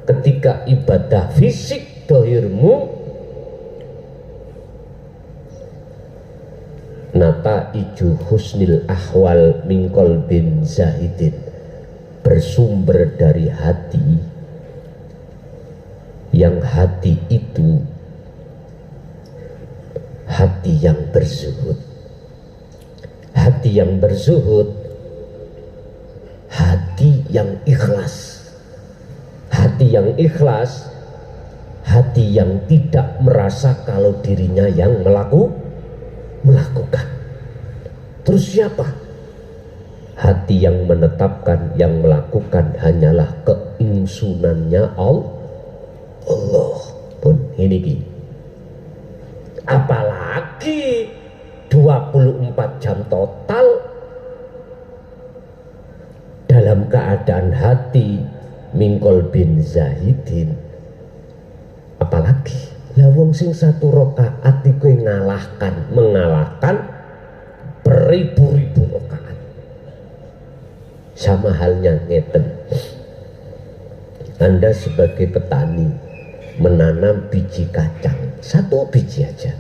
ketika ibadah fisik dohirmu nata iju husnil ahwal mingkol bin zahidin, bersumber dari hati, yang hati itu hati yang berzuhud. Hati yang berzuhud, hati yang ikhlas. Hati yang ikhlas, hati yang tidak merasa kalau dirinya yang melakukan. Terus siapa? Hati yang menetapkan yang melakukan hanyalah keingsunannya Allah pun ini. Apalagi 24 jam total dalam keadaan hati mingkol bin zahidin. Apalagi lah wong sing 1 rakaat iku mengalahkan beribu-ribu rakaat. Sama halnya ngeten, Anda sebagai petani menanam biji kacang, 1 biji aja,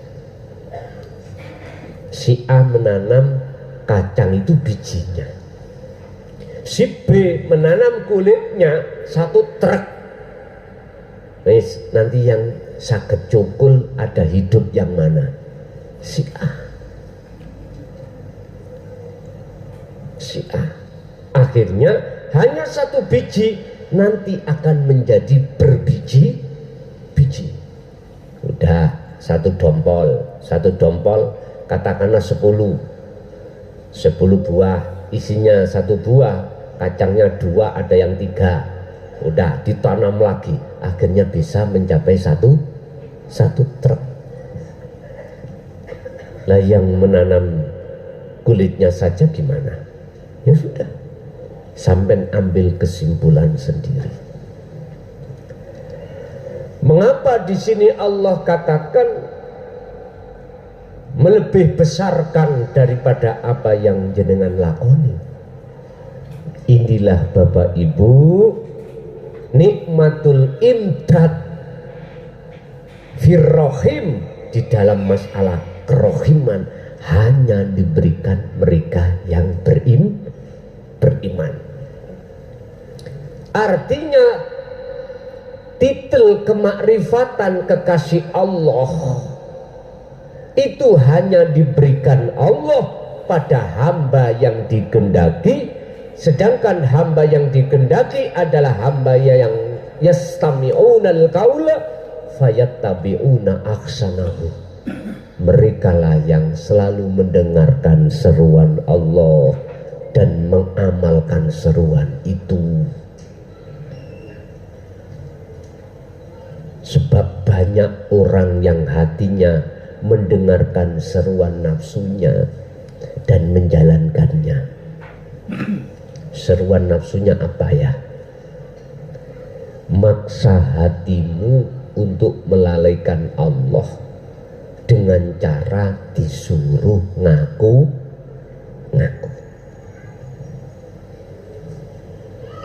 Si A menanam kacang itu bijinya, si B menanam kulitnya 1 truk. Nanti yang saged cukul ada hidup yang mana? Si A. Si A. Akhirnya hanya 1 biji nanti akan menjadi berbiji-biji. Udah 1 dompol katakanlah 10 buah, isinya 1 buah, kacangnya 2, ada yang 3. Udah ditanam lagi, akhirnya bisa mencapai satu truk. Lah yang menanam kulitnya saja gimana? Ya sudah, sampai ambil kesimpulan sendiri. Mengapa di sini Allah katakan melebih besarkan daripada apa yang jenengan lakoni? Inilah Bapak Ibu nikmatul imdad firrohim, di dalam masalah kerohiman hanya diberikan mereka yang beriman. Artinya titel kemakrifatan kekasih Allah itu hanya diberikan Allah pada hamba yang dikehendaki, sedangkan hamba yang dikehendaki adalah hamba yang yastami'unal qaula fayattabi'una ahsanahu. Mereka lah yang selalu mendengarkan seruan Allah dan mengamalkan seruan itu. Sebab banyak orang yang hatinya mendengarkan seruan nafsunya dan menjalankannya. Seruan nafsunya apa ya? Maksa hatimu untuk melalaikan Allah dengan cara disuruh ngaku.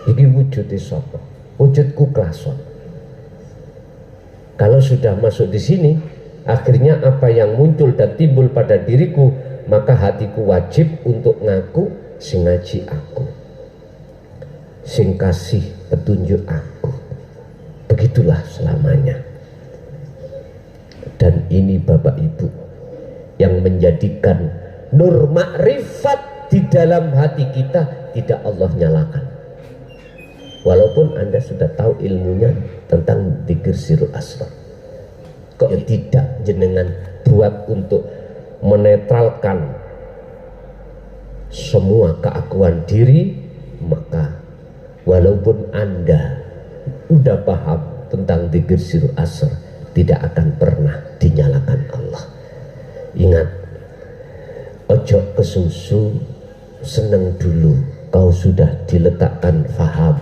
Ini wujudnya sapa? Wujudku klason. Kalau sudah masuk di sini, akhirnya apa yang muncul dan timbul pada diriku, maka hatiku wajib untuk ngaku sing ngaji aku, sing kasih petunjuk aku. Begitulah selamanya. Dan ini Bapak Ibu yang menjadikan nur makrifat di dalam hati kita tidak Allah nyalakan. Walaupun Anda sudah tahu ilmunya tentang dzikir sirrul asrar, kok tidak jenengan buat untuk menetralkan semua keakuan diri, maka walaupun Anda udah paham tentang dzikir sirrul asrar, tidak akan pernah dinyalakan Allah. Ingat, ojo kesusu seneng dulu kau sudah diletakkan faham.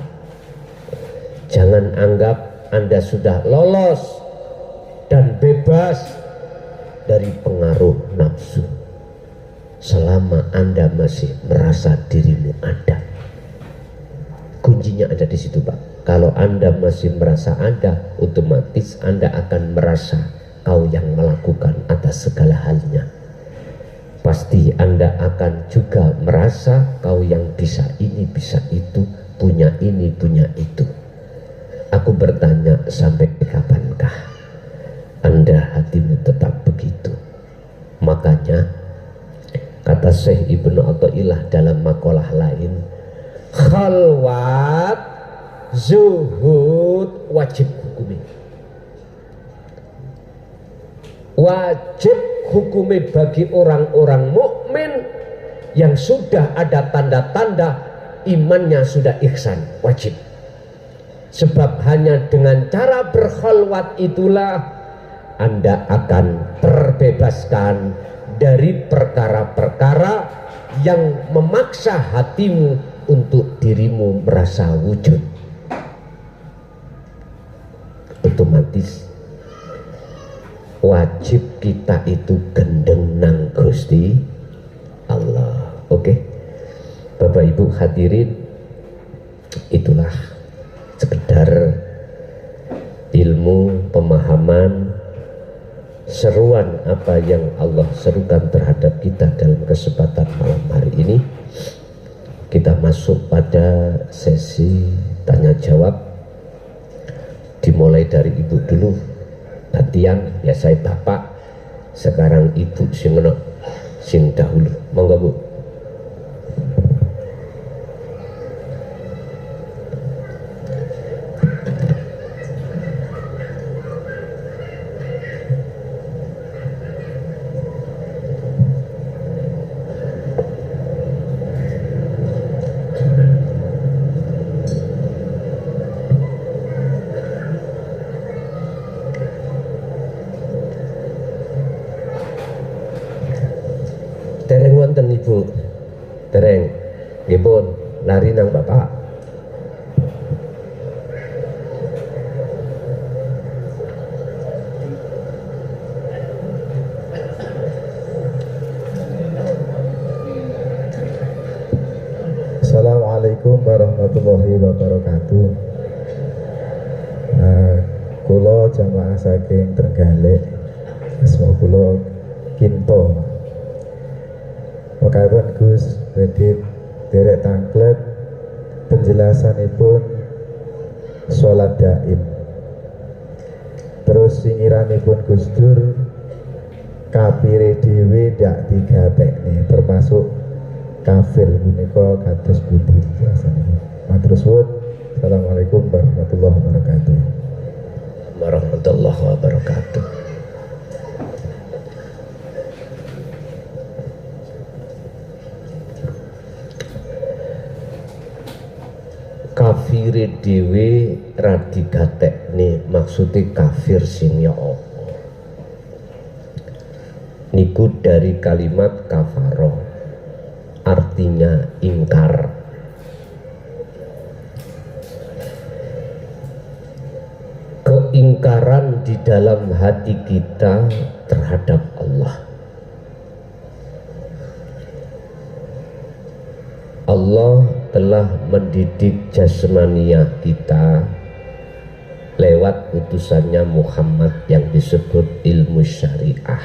Jangan anggap Anda sudah lolos dan bebas dari pengaruh nafsu selama Anda masih merasa dirimu ada. Kuncinya ada di situ, Pak. Kalau Anda masih merasa ada, otomatis Anda akan merasa kau yang melakukan atas segala halnya. Pasti Anda akan juga merasa kau yang bisa ini, bisa itu, punya ini, punya itu. Aku bertanya, sampai kapankah Anda hatimu tetap begitu? Makanya kata Syekh Ibnu Athaillah dalam makalah lain, khalwat zuhud wajib hukumi. Wajib hukumi bagi orang-orang mukmin yang sudah ada tanda-tanda imannya sudah ihsan, wajib. Sebab hanya dengan cara berkhalwat itulah Anda akan terbebaskan dari perkara-perkara yang memaksa hatimu untuk dirimu merasa wujud. Otomatis wajib kita itu gendeng nang Gusti Allah. Oke, Bapak Ibu hadirin, itulah sekedar ilmu pemahaman seruan apa yang Allah serukan terhadap kita dalam kesempatan malam hari ini. Kita masuk pada sesi tanya jawab, dimulai dari ibu dulu, gantian ya, saya bapak, sekarang ibu sing dahulu, monggo Bu. Dereng wonten Ibu, dereng, nggih pun lari nang Bapak. Assalamualaikum warahmatullahi wabarakatuh. Kula jamaah saking Trenggalek, asma kula Kinto. Mekaten Gus Redit derek tanglet penjelasanipun sholat daim. Terus singiranipun Gus Dur kafire dhewe dak digatekne, termasuk kafir punika kados budi jelasanipun. Matur suwun. Assalamualaikum warahmatullahi wabarakatuh. Warahmatullahi wabarakatuh. Kafire dhewe ra digatekne, maksude kafir sing ya apa? Niku dari kalimat kafaro, artinya ingkar. Keingkaran di dalam hati kita terhadap Allah. Allah telah mendidik jasmania kita lewat utusannya Muhammad yang disebut ilmu syariah.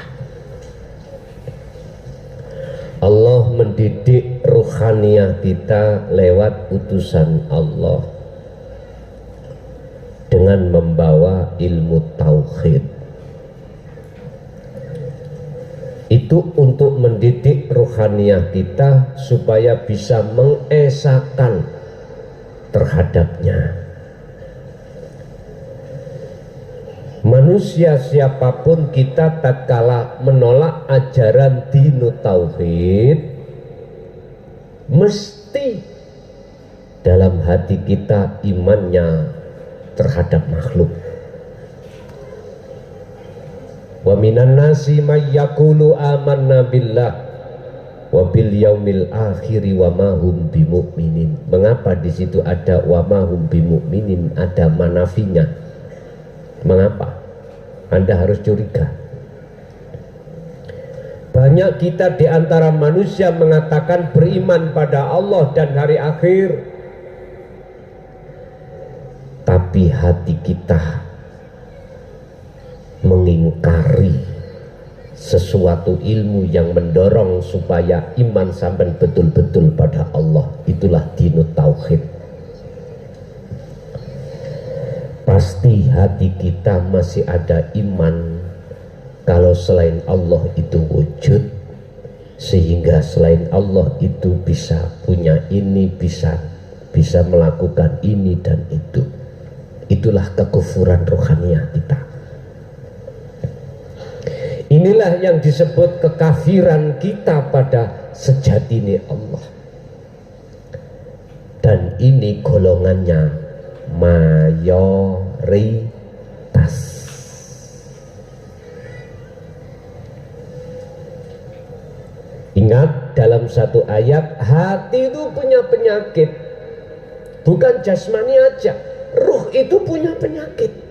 Allah mendidik ruhaniah kita lewat utusan Allah dengan membawa ilmu tauhid. Itu untuk mendidik ruhaniah kita supaya bisa mengesahkan terhadapnya. Manusia siapapun kita tatkala menolak ajaran dinu tauhid, mesti dalam hati kita imannya terhadap makhluk. Wa minan nasi may yaqulu amanna billah wa bil yaumil akhir wa ma hum bimumin. Mengapa di situ ada wa ma hum bimumin, ada manafinya? Mengapa? Anda harus curiga. Banyak kita di antara manusia mengatakan beriman pada Allah dan hari akhir, tapi hati kita mengingkari sesuatu ilmu yang mendorong supaya iman sampai betul-betul pada Allah. Itulah dinut tauhid. Pasti hati kita masih ada iman kalau selain Allah itu wujud, sehingga selain Allah itu bisa punya ini, bisa melakukan ini dan itu. Itulah kekufuran rohaniah kita. Inilah yang disebut kekafiran kita pada sejatinya Allah. Dan ini golongannya mayoritas. Ingat dalam satu ayat, hati itu punya penyakit. Bukan jasmani aja, ruh itu punya penyakit.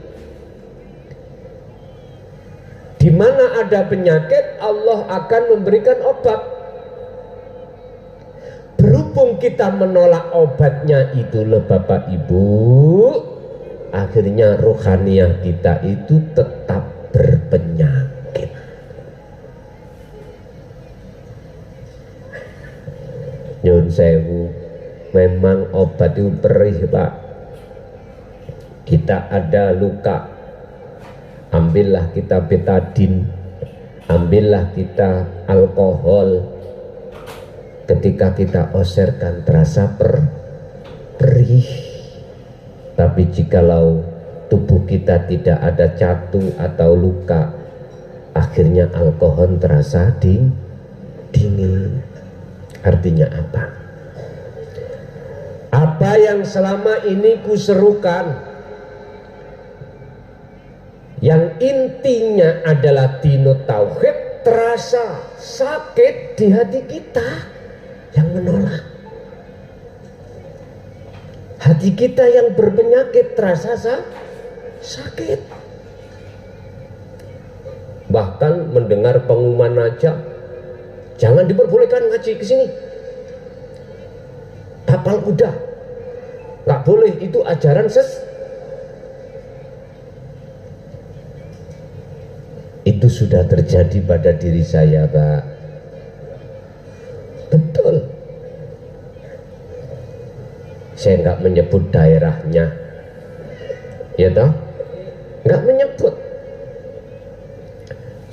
Di mana ada penyakit, Allah akan memberikan obat. Berhubung kita menolak obatnya itu loh Bapak Ibu, akhirnya rohaniah kita itu tetap berpenyakit. Nyun sewu, memang obat itu perih Pak. Kita ada luka, ambillah kita betadin, ambillah kita alkohol. Ketika kita oserkan terasa perih. Tapi jikalau tubuh kita tidak ada catu atau luka, akhirnya alkohol terasa dingin. Artinya apa? Apa yang selama ini kuserukan, yang intinya adalah dino tauhid, terasa sakit di hati kita yang menolak. Hati kita yang berpenyakit terasa sakit. Bahkan mendengar pengumuman aja, jangan diperbolehkan ngaji ke sini. Tapal kuda, nggak boleh, itu ajaran Itu sudah terjadi pada diri saya, Pak. Betul. Saya nggak menyebut daerahnya, ya toh, nggak menyebut.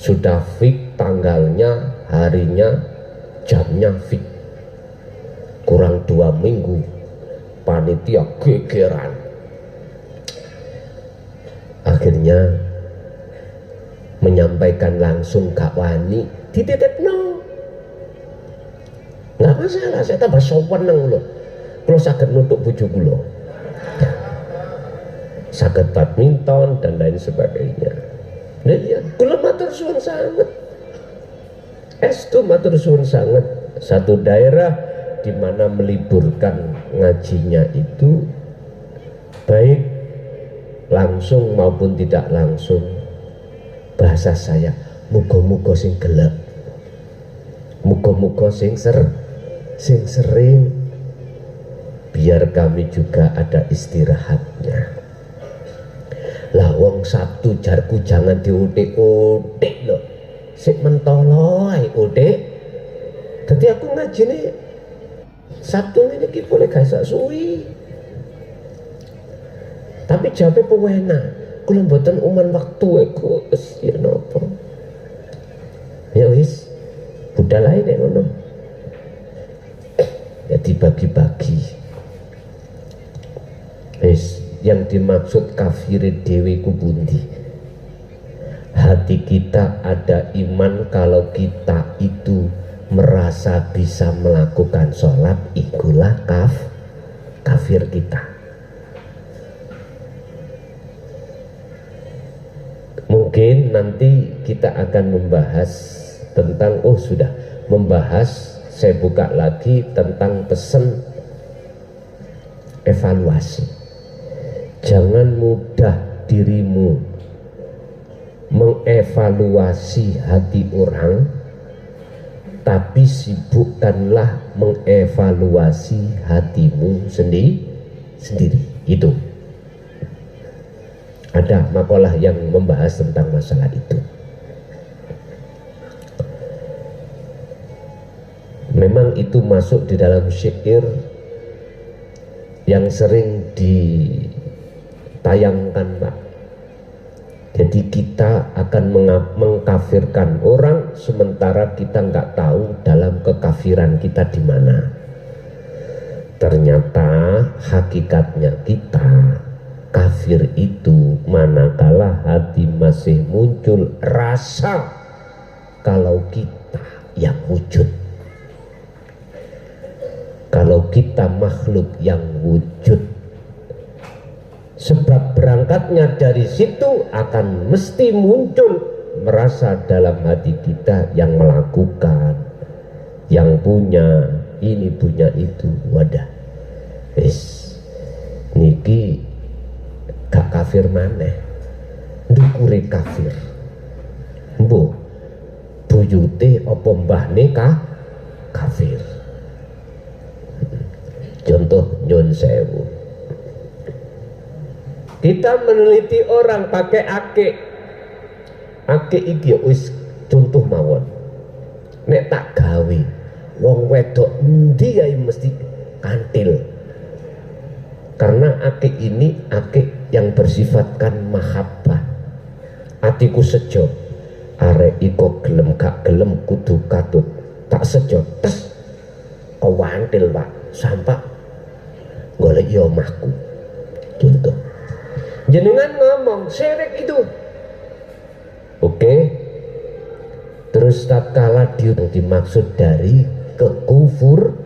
Sudah fix tanggalnya, harinya, jamnya fix. Kurang 2 minggu, panitia gegeran. Akhirnya menyampaikan langsung gak wani, dititipno. Nggak masalah, saya tambah sopan nang lho. Kalau sakit nutuk bojo kula, sakit badminton dan lain sebagainya. Nah iya, kula matur suwun sangat. Estu matur suwun sangat. Satu daerah di mana meliburkan ngajinya itu baik langsung maupun tidak langsung. Bahasa saya, muga-muga sing gelap, muga-muga sing sering, biar kami juga ada istirahatnya. Lah wong Sabtu jarku jangan diutik-utik loh, sik mentolo ae utik. Dadi aku ngaji nih Sabtu ini ki boleh gak sak suwi, tapi jape pewenak. Kula mboten uman waktu Gus, ya napa? Ya wis, budal ae nek ngono. Ya dibagi-bagi. Wis, yang dimaksud kafir dhewe ku pundi? Hati kita ada iman kalau kita itu merasa bisa melakukan sholat, ikulah kafir kita. Mungkin nanti kita akan membahas tentang, saya buka lagi tentang pesan evaluasi. Jangan mudah dirimu mengevaluasi hati orang, tapi sibukkanlah mengevaluasi hatimu sendiri. Itu ada makalah yang membahas tentang masalah itu. Memang itu masuk di dalam syair yang sering ditayangkan, Pak. Jadi kita akan mengkafirkan orang sementara kita nggak tahu dalam kekafiran kita di mana. Ternyata hakikatnya kita kafir itu manakala hati masih muncul rasa kalau kita yang wujud, kalau kita makhluk yang wujud. Sebab berangkatnya dari situ akan mesti muncul merasa dalam hati kita yang melakukan, yang punya ini, punya itu. Wadah, niki gak kafir maneh, ndukure kafir. Mbuh buyute apa mbahne kafir. Contoh nyun sewu, kita meneliti orang pakai ake iki wis contoh mawon. Nek tak gawe wong wedok Endi ya mesti kantil. Karena akik ini akik yang bersifatkan mahabbah. Atiku sejo, arek iko gelem gak gelem kudu katut. Tak sejo, tes kewantil pak, sampak golek yo omahku. Contoh, jenengan ngomong syirik itu, oke. Terus tatkala dimaksud dari kekufuran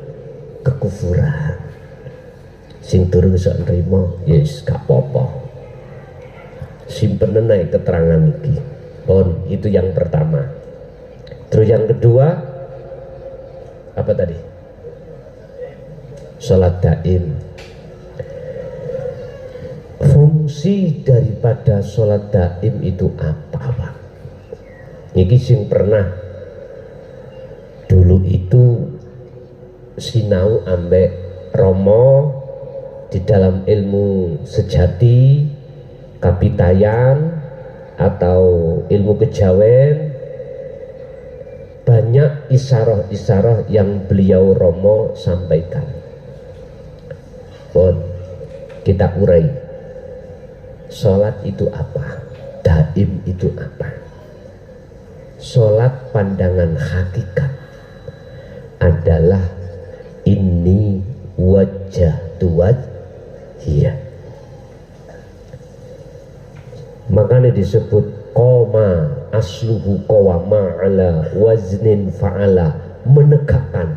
sing durung iso nrimo yes gak apa-apa, simpen naik keterangan iki pon. Itu yang pertama. Terus yang kedua apa tadi? Salat daim. Fungsi daripada salat daim itu apa Pak? Iki sing pernah dulu itu sinau ambek Romo di dalam ilmu sejati, kapitayan atau ilmu kejawen, banyak isyarah-isyarah yang beliau Romo sampaikan. Bon, kita urai. Sholat itu apa? Daim itu apa? Sholat pandangan hakikat adalah ini wajah tuwaj, iya. Makanya disebut koma asluhu qawama ala waznin fa'ala, menegakkan,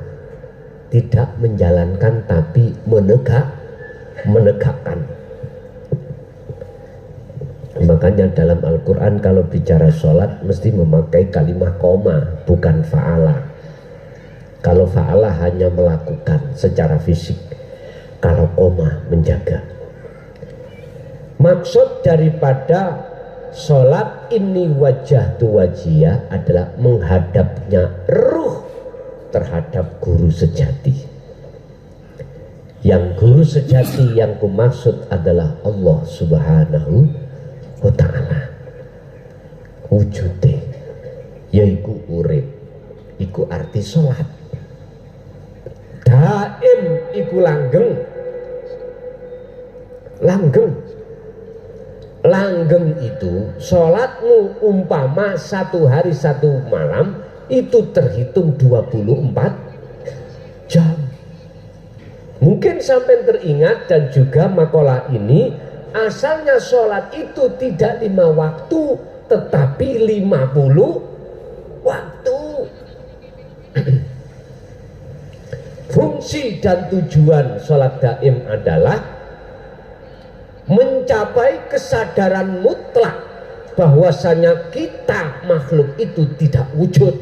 tidak menjalankan tapi menegakkan. Makanya dalam Al-Quran kalau bicara sholat mesti memakai kalimat koma, bukan fa'ala. Kalau fa'ala hanya melakukan secara fisik, kalau koma menjaga. Maksud daripada sholat ini wajah tu wajiyah adalah menghadapnya ruh terhadap guru sejati. Yang guru sejati yang kumaksud adalah Allah Subhanahu wa ta'ala. Wujude yaiku urip, iku arti sholat. Daim iku langgeng. Langgeng itu sholatmu umpama 1 hari 1 malam itu terhitung 24 jam. Mungkin sampai teringat dan juga makalah ini asalnya sholat itu tidak 5 waktu tetapi 50 waktu. Fungsi dan tujuan sholat daim adalah mencapai kesadaran mutlak bahwasanya kita makhluk itu tidak wujud,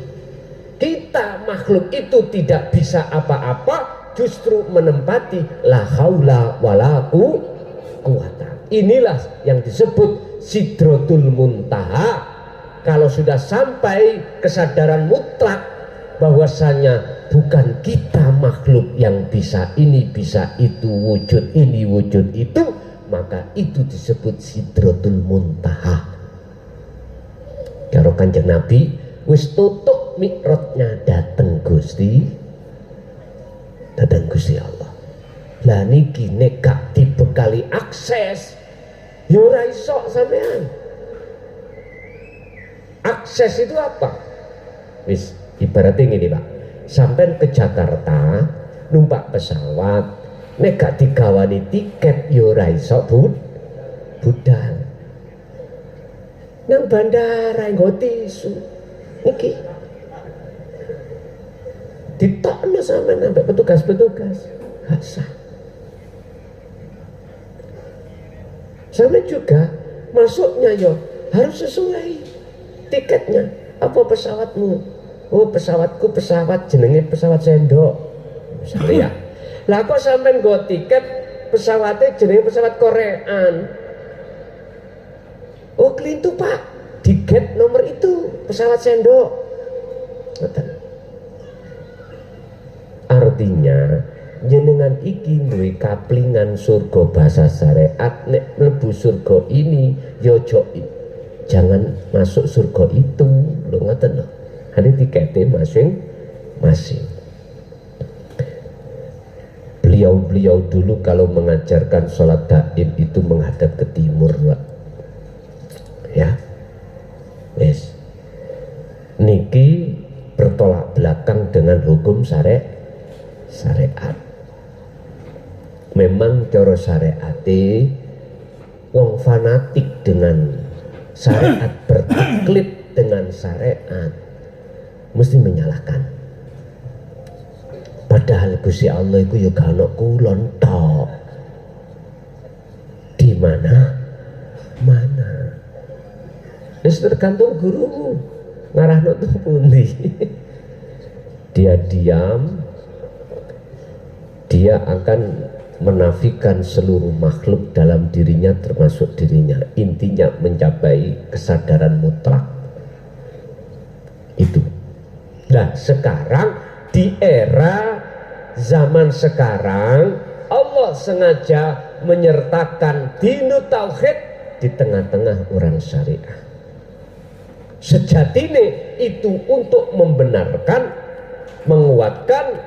kita makhluk itu tidak bisa apa-apa, justru menempati la haula wala quwata. Inilah yang disebut sidratul muntaha. Kalau sudah sampai kesadaran mutlak bahwasanya bukan kita makhluk yang bisa ini bisa itu, wujud ini wujud itu, maka itu disebut sidratul muntaha. Karo Kanjeng Nabi wis tutuk mikrotnya dateng Gusti Allah. Lah niki nek gak dibekali akses ya ora iso sampean. Akses itu apa? Wis ibaratnya gini Pak, sampean ke Jakarta numpak pesawat, nek gak digawani tiket ya ora iso budal. Nang bandara nggo tisu iki ditokno sampean sampai petugas-petugas gak sah. Sampean juga masuknya yo harus sesuai tiketnya. Apa pesawatmu? Oh pesawatku pesawat jenenge pesawat sendok misalnya ya. Lah kok sampean nggo tiket pesawatnya jenenge pesawat Koreaan. Oh kelintu Pak, di gate nomor itu pesawat sendok. Artinya jenengan iki duwe kaplingan surga bahasa syariat, nek mlebu surga ini yo jangan masuk surga itu lho, ngoten lho. Ada tiketnya masing-masing. beliau dulu kalau mengajarkan sholat daim itu menghadap ke timur, Pak. Ya, yes. Niki bertolak belakang dengan hukum syariat. Memang cara syariate wong fanatik dengan syariat, bertaklid dengan syariat mesti menyalahkan. Padahal Gusti Allah itu ya gak ono kulon tok. Di mana? Wis tergantung gurumu. Ngarahno tuh pundi. Dia diam, dia akan menafikan seluruh makhluk dalam dirinya termasuk dirinya. Intinya mencapai kesadaran mutlak. Itu. Nah, sekarang di era zaman sekarang Allah sengaja menyertakan dinut tauhid di tengah-tengah orang syariah. Sejatine itu untuk membenarkan, menguatkan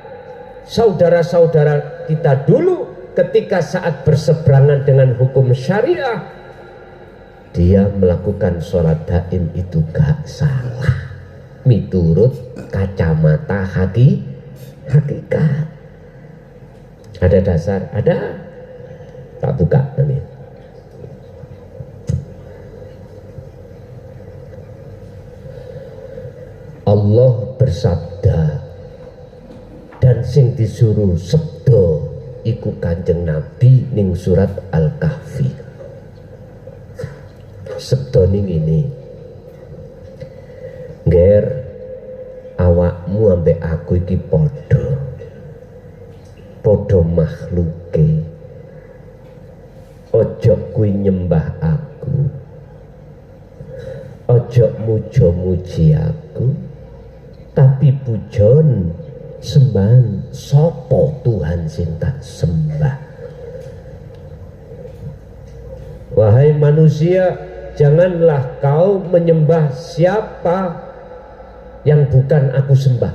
saudara-saudara kita dulu ketika saat berseberangan dengan hukum syariah, dia melakukan sholat daim itu gak salah miturut kacamata hakikat. Ada dasar? Ada. Tak buka nanti. Allah bersabda, dan sing disuruh sabda iku Kanjeng Nabi ning surat Al-Kahfi. Sabda ning ini, Ger, awakmu ambek aku iki podo makhluke. Ojo kuwi nyembah aku, ojo mujo-muji aku, tapi pujon sembahan sopo Tuhan sing tak sembah. Wahai manusia, janganlah kau menyembah siapa yang bukan aku sembah.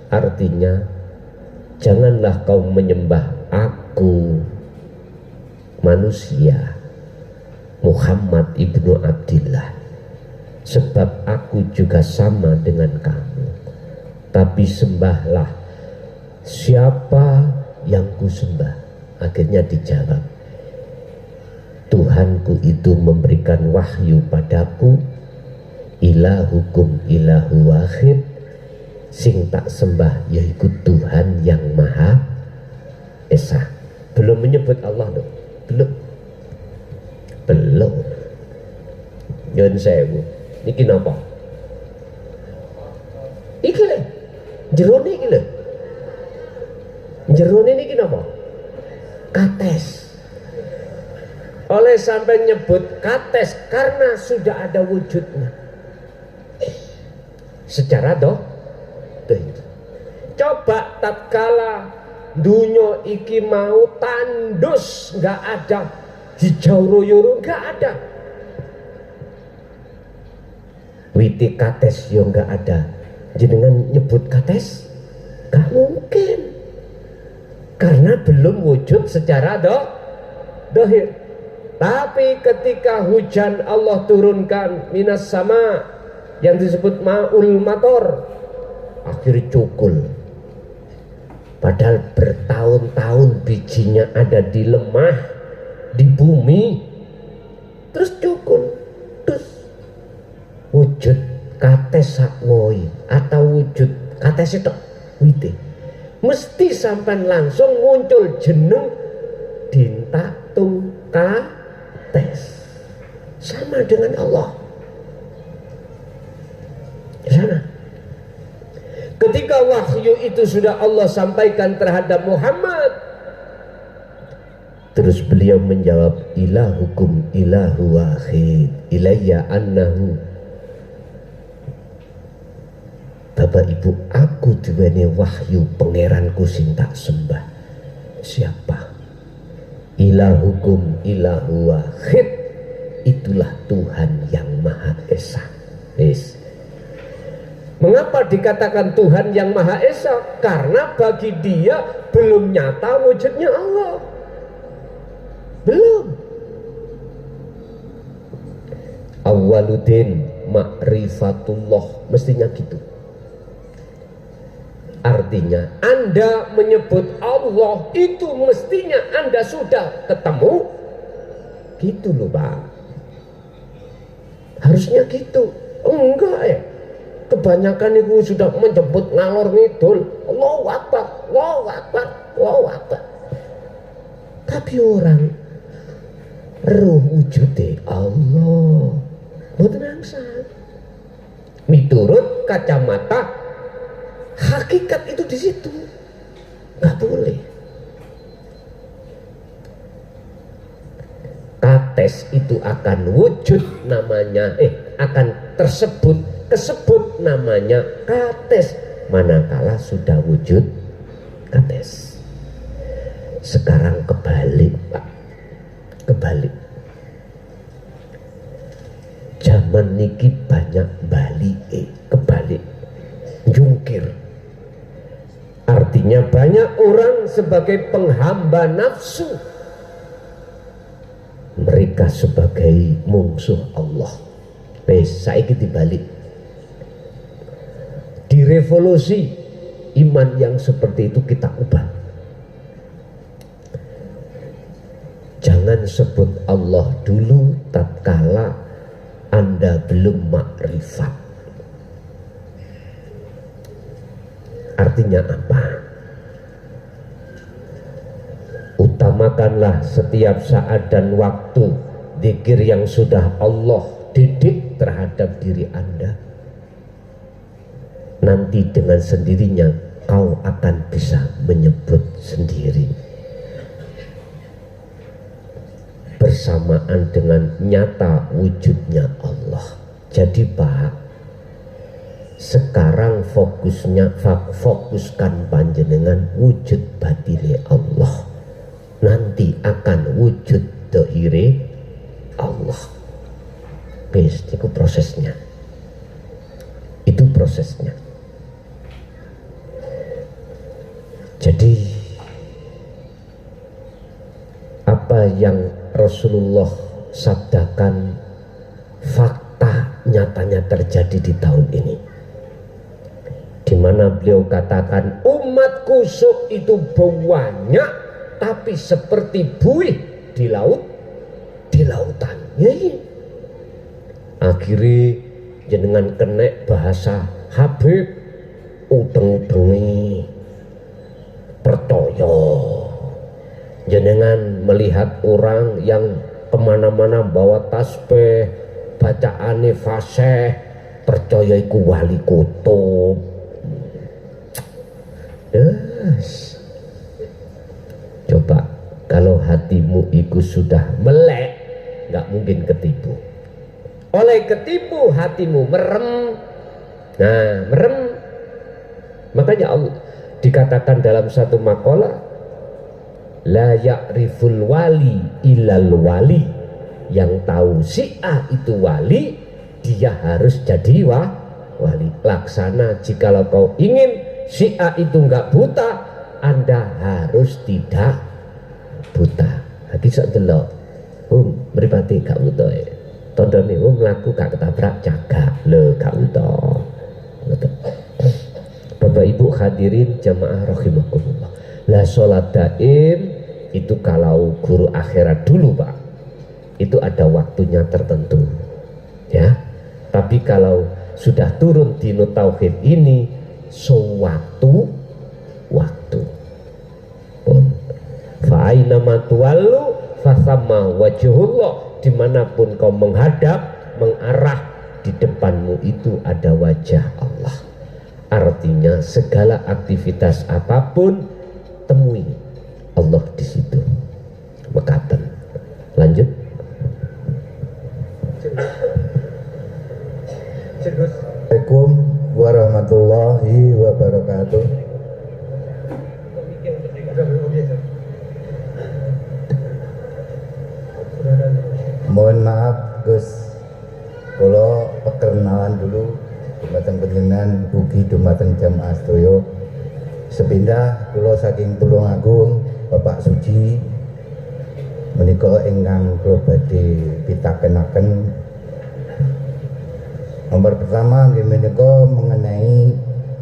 Artinya, janganlah kau menyembah aku, manusia, Muhammad ibnu Abdillah, sebab aku juga sama dengan kamu. Tapi sembahlah siapa yang ku sembah. Akhirnya dijawab, Tuhanku itu memberikan wahyu padaku, ilahukum ilahu wahid, sing tak sembah yaitu Tuhan yang Maha Esa. Belum menyebut Allah loh, belum. Nyun sewu, niki napa? Iki lho, jerone iki lho. Jerone niki napa? Kates. Oleh sampai nyebut kates karena sudah ada wujudnya. Secara doh. Coba tatkala dunia iki mau tandus, nggak ada hijau royoro, nggak ada. Witi kates yo nggak ada. Jenengan nyebut kates? Gak mungkin. Karena belum wujud secara dohir. Tapi ketika hujan Allah turunkan minas sama yang disebut ma'ul mator, akhirnya cukul. Padahal bertahun-tahun bijinya ada di lemah, di bumi, terus cukul. Terus wujud kates sakmoi atau wujud kates itu wite, mesti sampai langsung muncul jeneng dintatung kates, sama dengan Allah. Sana. Ketika wahyu itu sudah Allah sampaikan terhadap Muhammad, terus beliau menjawab, ilahukum ilahu wahid ilayya annahu. Bapak ibu, aku duweni wahyu pangeranku sing tak sembah. Siapa? Ilahukum ilahu wahid, itulah Tuhan yang Maha Esa. Yes. Mengapa dikatakan Tuhan yang Maha Esa? Karena bagi dia belum nyata wujudnya Allah. Belum. Awwaluddin ma'rifatullah, mestinya gitu. Artinya Anda menyebut Allah itu mestinya Anda sudah ketemu. Gitu loh Pak. Harusnya gitu. Enggak ya. Kebanyakan itu sudah menyebut ngalor ngidul. Allahu Akbar, Allahu Akbar, Allahu Akbar. Tapi orang roh wujude Allah mboten angsal. Miturut kacamata hakikat itu di situ. Nggak boleh. Kates itu akan wujud namanya, akan kesebut namanya kates manakala sudah wujud kates. Sekarang kebalik Pak, kebalik. Zaman niki banyak kebalik, jungkir. Artinya banyak orang sebagai penghamba nafsu, mereka sebagai musuh Allah. Saiki dibalik, direvolusi. Iman yang seperti itu kita ubah. Jangan sebut Allah dulu tatkala Anda belum makrifat. Artinya apa? Utamakanlah setiap saat dan waktu zikir yang sudah Allah didik terhadap diri Anda. Nanti dengan sendirinya kau akan bisa menyebut sendiri. Bersamaan dengan nyata wujudnya Allah. Jadi Pak, sekarang fokuskan panjenengan wujud batine Allah. Nanti akan wujud dohire Allah. Itu prosesnya. Itu prosesnya. Jadi apa yang Rasulullah sabdakan fakta nyatanya terjadi di tahun ini, di mana beliau katakan umatku itu banyak tapi seperti buih di lautan. Akhirnya jenengan kenek bahasa Habib udeng-udengi percaya. Jenengan melihat orang yang kemana-mana bawa tasbih, bacaane fasih, percaya iku wali kutub. Yes. Coba kalau hatimu itu sudah melek, nggak mungkin ketipu. Oleh ketipu hatimu merem. Nah, merem. Makanya Allah dikatakan dalam satu makalah, la ya'riful wali ilal wali. Yang tahu si A itu wali, dia harus jadi wali. Laksana jikalau kau ingin si A itu enggak buta, Anda harus tidak buta. Hati sak delok. Mripate gak buta e. Tandane mlaku gak ketabrak cagak. Lho gak buta. Bapak Ibu hadirin jamaah rahimakumullah. Lah sholat daim itu kalau guru akhirat dulu Pak, itu ada waktunya tertentu ya. Tapi kalau sudah turun dino tauhid ini sewaktu waktu pun fa'aina matuallu fasamma wajhullah, dimanapun kau menghadap mengarah di depanmu itu ada wajah Allah. Artinya segala aktivitas apapun temui Allah di situ. Mekaten. Lanjut. Assalamualaikum warahmatullahi wabarakatuh. Mohon maaf Gus, kalau perkenalan dulu, jembatan penjenengan mugi dumateng jamaah sedaya. Sepindah kula saking Tulungagung Bapak Suci menika ingkang kula badhe pitakenaken. Nomor pertama nggih menika mengenai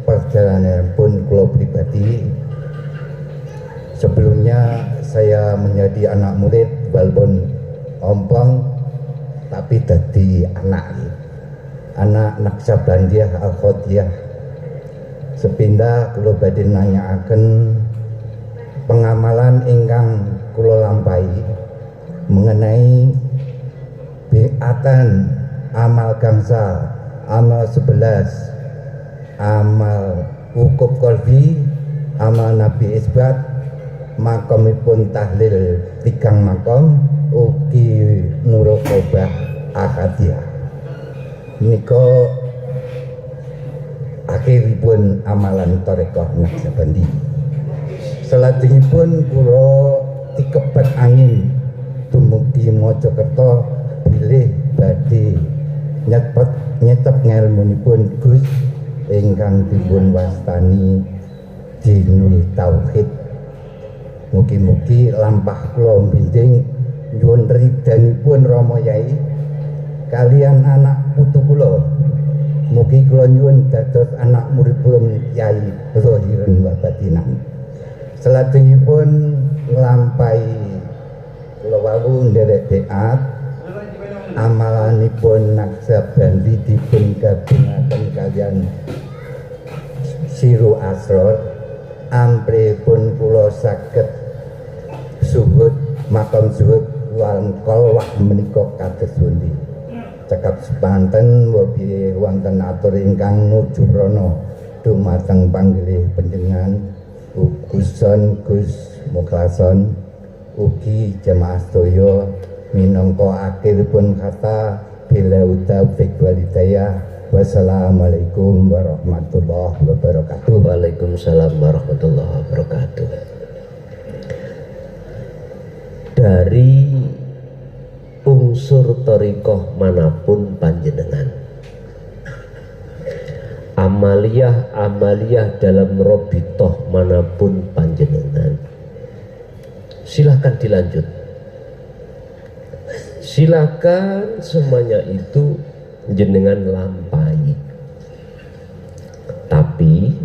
perjalanan pun kula pribadi. Sebelumnya saya menjadi anak murid walaupun ompong tapi dadi anak Naksabandiah Al-Khotiah. Sepindah kula badhe nanyaaken pengamalan ingkang kula lampahi mengenai biatan amal gangsal, amal 11, amal wukuf qalbi, amal Nabi Isbat, makamipun tahlil 3 makam, ugi muraqabah akadiyah. Menika akhiripun amalan tarekah Naksabandi. Salajengipun kula dikebet angin dumugi Mojokerto bilih badhe nyetep ngelmunipun Gus ingkang dipun wastani Dinul Tauhid. Mugi-mugi lampah kula mbinting nyuwun ridhanipun Rama Yai kalian anak putu kula. Mugi kula nyuwun dados anak muridipun Yai zahiran wa batinan. Salajengipun nglampahi kula wau nderek beat amalanipun Naksabandi dipun gabungaken kalian Siru Asror, ampripun kula saged suhud makam suhud lan kolwah menika kados pundi. Cekap sepanten wabi wonten atur ingkang nuju rono dumateng panggilih panjenengan Guson Gus Mukhlason ugi jamaah sedaya minangka akhiripun kata bila taufiq wal hidayah. Wassalamualaikum warahmatullahi wabarakatuh. Waalaikumsalam warahmatullahi wabarakatuh. Dari unsur thariqah manapun panjenengan, amaliyah dalam robitoh manapun panjenengan, silahkan dilanjut. Silakan semuanya itu jenengan lampahi, tapi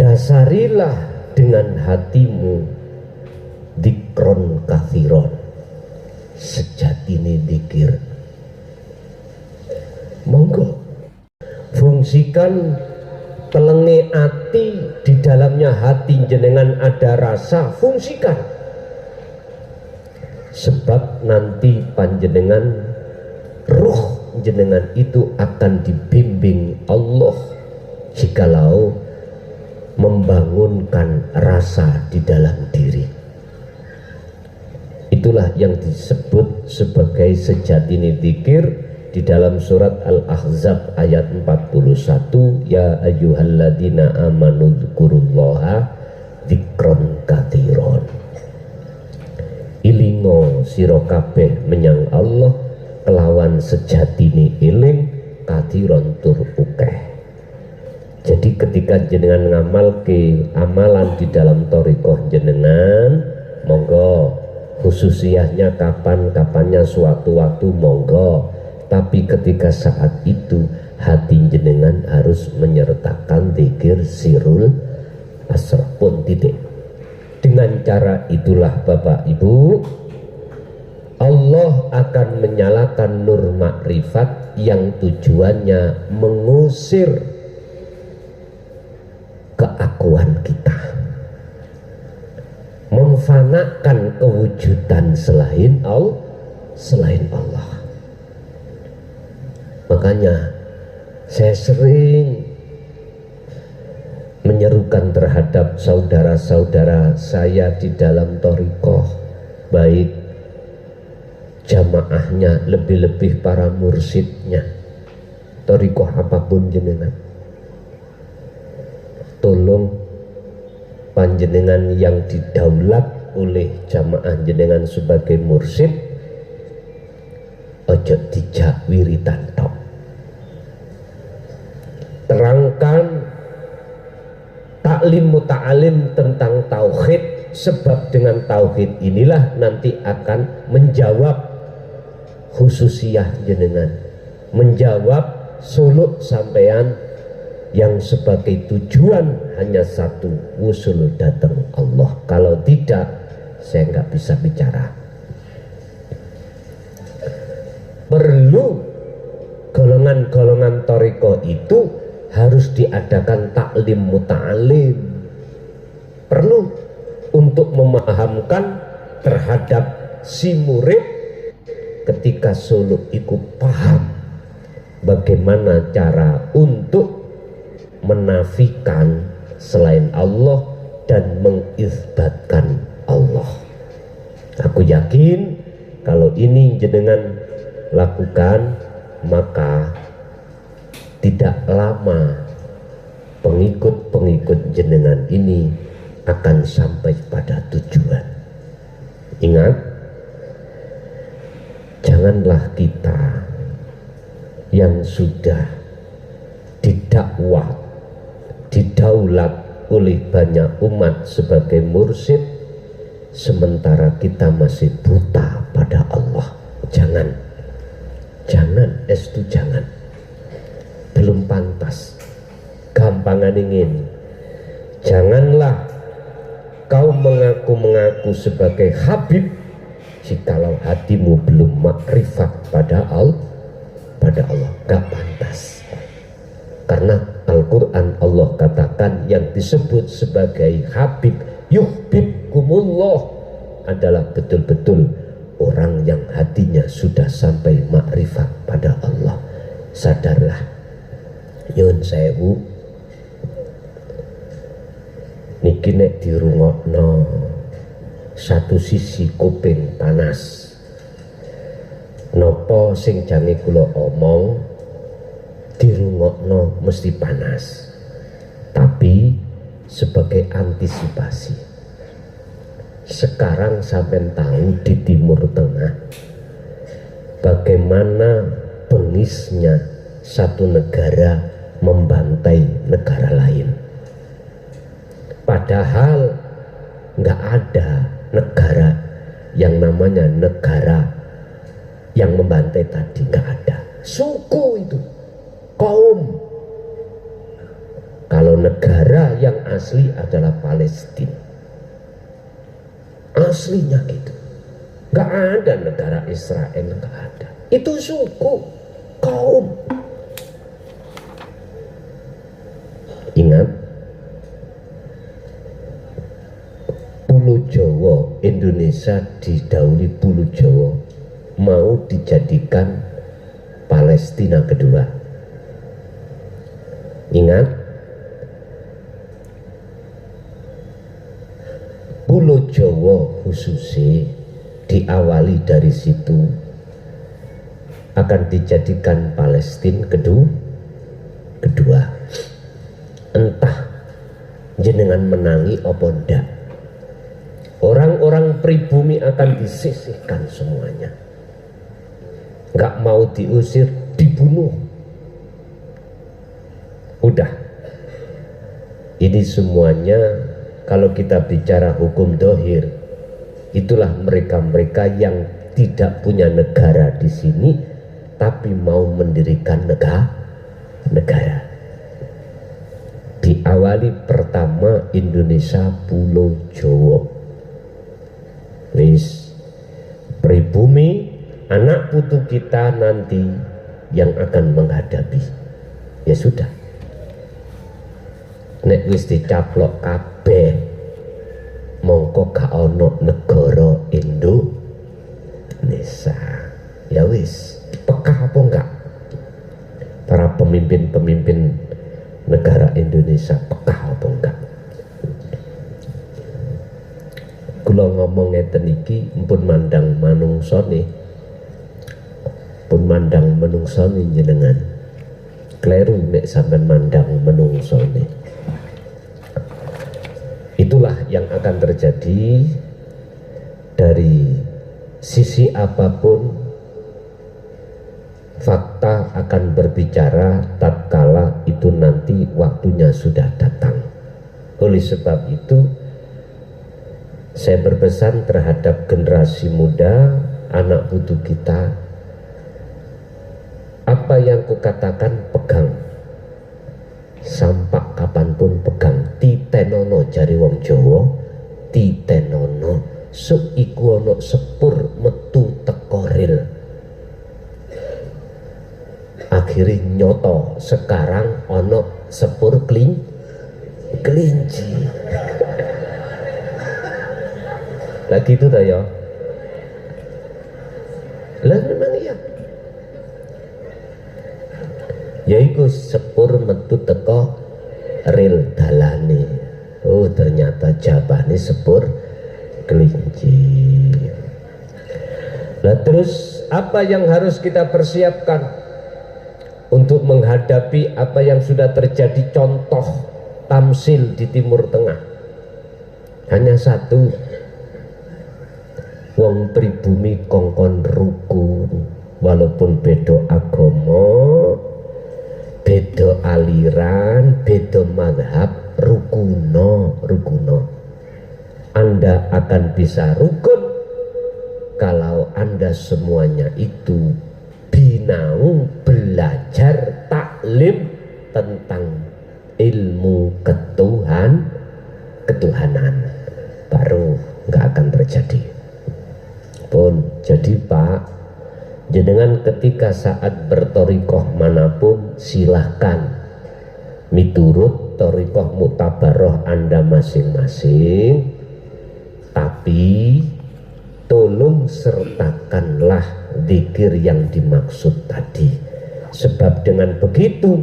dasarilah dengan hatimu dikron kathiron, sejatine dikir. Monggo fungsikan telenge hati, di dalamnya hati jenengan ada rasa, fungsikan. Sebab nanti panjenengan ruh jenengan itu akan dibimbing Allah jikalau membangunkan rasa di dalam diri. Itulah yang disebut sebagai sejatine dzikir di dalam surat Al-Ahzab ayat 41, ya ayyuhalladzina amanu dzkurullaha dzikron katsiron. Ilingo sira kabeh menyang Allah kelawan sejatine eling katsiron tur akeh. Jadi ketika jenengan ngamalke amalan di dalam thariqah jenengan, monggo khususiyahnya kapan-kapannya suatu waktu monggo, tapi ketika saat itu hati jenengan harus menyertakan dzikir sirul asrar pun titik. Dengan cara itulah Bapak Ibu, Allah akan menyalakan nur makrifat yang tujuannya mengusir keakuan kita, memfanakan kewujudan selain Allah. Makanya saya sering menyerukan terhadap saudara-saudara saya di dalam thariqah, baik jamaahnya, lebih-lebih para mursyidnya, thariqah apapun jenengan, tolong panjenengan yang didaulat oleh jamaah jenengan sebagai mursyid, ojo dijak wiritan tok. taklim muta'alim tentang tauhid, sebab dengan tauhid inilah nanti akan menjawab khususiyah jenengan, menjawab suluk sampean yang sebagai tujuan hanya satu, wusul datang Allah. Kalau tidak, saya nggak bisa bicara. Perlu golongan-golongan thariqah itu harus diadakan taklim muta'alim, perlu untuk memahamkan terhadap si murid ketika suluk ikut paham bagaimana cara untuk menafikan selain Allah dan mengisbatkan Allah. Aku yakin kalau ini jenengan lakukan, maka tidak lama pengikut-pengikut jenengan ini akan sampai pada tujuan. Ingat, janganlah kita yang sudah didakwah, didaulat oleh banyak umat sebagai mursyid, sementara kita masih buta pada Allah. Jangan, jangan, belum pantas. Gampangan ingin, janganlah kau mengaku-mengaku sebagai Habib jikalau hatimu belum makrifat pada Allah, gak pantas. Karena Al-Quran Allah katakan yang disebut sebagai Habib yuhibbukumullah adalah betul-betul orang yang hatinya sudah sampai makrifat pada Allah. Sadarlah, yun sewu niki nek dirungokno satu sisi kuping panas, nopo sing jange kula omong dirungokno mesti panas, tapi sebagai antisipasi. Sekarang sampai tahu di Timur Tengah bagaimana bengisnya satu negara membantai negara lain, padahal nggak ada negara yang namanya negara yang membantai tadi, nggak ada. Suku itu, kaum. Kalau negara yang asli adalah Palestina, aslinya gitu. Nggak ada negara Israel, nggak ada. Itu suku, kaum. Ingat, Pulau Jawa, Indonesia didahului Pulau Jawa mau dijadikan Palestina kedua. Ingat, Pulau Jawa khususnya diawali dari situ akan dijadikan Palestina kedua. Entah jenengan menangi apa ndak, orang-orang pribumi akan disisihkan semuanya. Nggak mau diusir, dibunuh. Udah. Ini semuanya kalau kita bicara hukum dohir, itulah mereka-mereka yang tidak punya negara di sini tapi mau mendirikan negara. Diawali pertama Indonesia Pulau Jawa. Wis, pribumi anak putu kita nanti yang akan menghadapi. Ya sudah, nek wis dicaplok kabeh, mongko gak ono negara Indonesia. Ya wis, peka apa enggak para pemimpin-pemimpin negara Indonesia, peka apa enggak? Kula ngomong ngeten iki mpun mandang manungsane, pun mandang menungsane jenengan. Kleru nek sampean mandang menungsane. Itulah yang akan terjadi dari sisi apapun. Fakta akan berbicara tatkala itu nanti waktunya sudah datang. Oleh sebab itu saya berpesan terhadap generasi muda, anak putu kita, apa yang kukatakan pegang, sampak kapanpun pegang. Titenono jari wong Jawa, titenono suk iku ana sepur metu teko ril. Akhirnya nyoto sekarang ana sepur kelinci. Lagi itu dah ya. Lah memang iya. Yaiku sepur metu teko ril dalane. Oh ternyata jabane sepur kelinci. Lah terus apa yang harus kita persiapkan untuk menghadapi apa yang sudah terjadi contoh tamsil di Timur Tengah? Hanya satu. Wong pribumi kongkon rukun, walaupun beda agama, beda aliran, beda madhab, rukuno. Anda akan bisa rukun kalau Anda semuanya itu binau belajar taklim tentang ilmu ketuhanan, baru nggak akan terjadi. Jadi Pak, jenengan ketika saat bertorikoh manapun silahkan miturut torikoh mutabaroh Anda masing-masing, tapi tolong sertakanlah zikir yang dimaksud tadi, sebab dengan begitu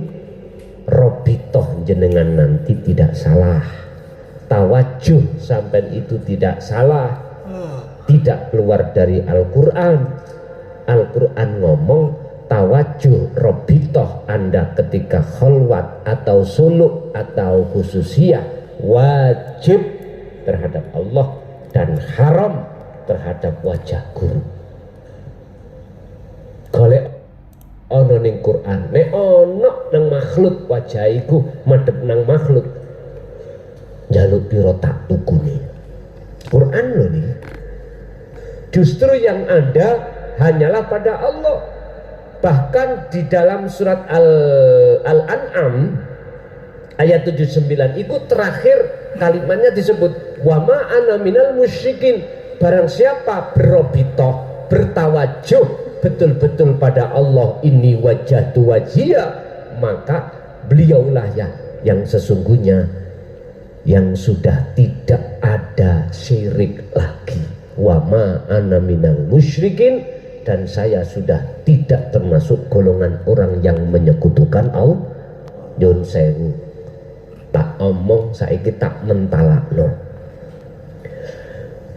robitoh jenengan nanti tidak salah, tawajuh sampai itu tidak salah, tidak keluar dari Al-Quran. Al-Quran ngomong tawajuh robitoh Anda ketika kholwat atau suluk atau khususiyah wajib terhadap Allah dan haram terhadap wajah guru. Golek ono ning Quran, nek ono nang makhluk wajahiku madhep nang makhluk, njaluk piro tak tukune. Quran lho nih. Justru yang ada hanyalah pada Allah. Bahkan di dalam surat Al-An'am ayat 79 itu terakhir kalimatnya disebut wa ma ana minal musyrikin. Barang siapa berobitoh, bertawajuh betul-betul pada Allah, ini wajhatu wajhiya, maka beliaulah yang sesungguhnya yang sudah tidak ada syirik lagi. Wa ma ana minal musyrikin, dan saya sudah tidak termasuk golongan orang yang menyekutukan Allah. Nyun sewu, tak omong saiki tak mentalakno.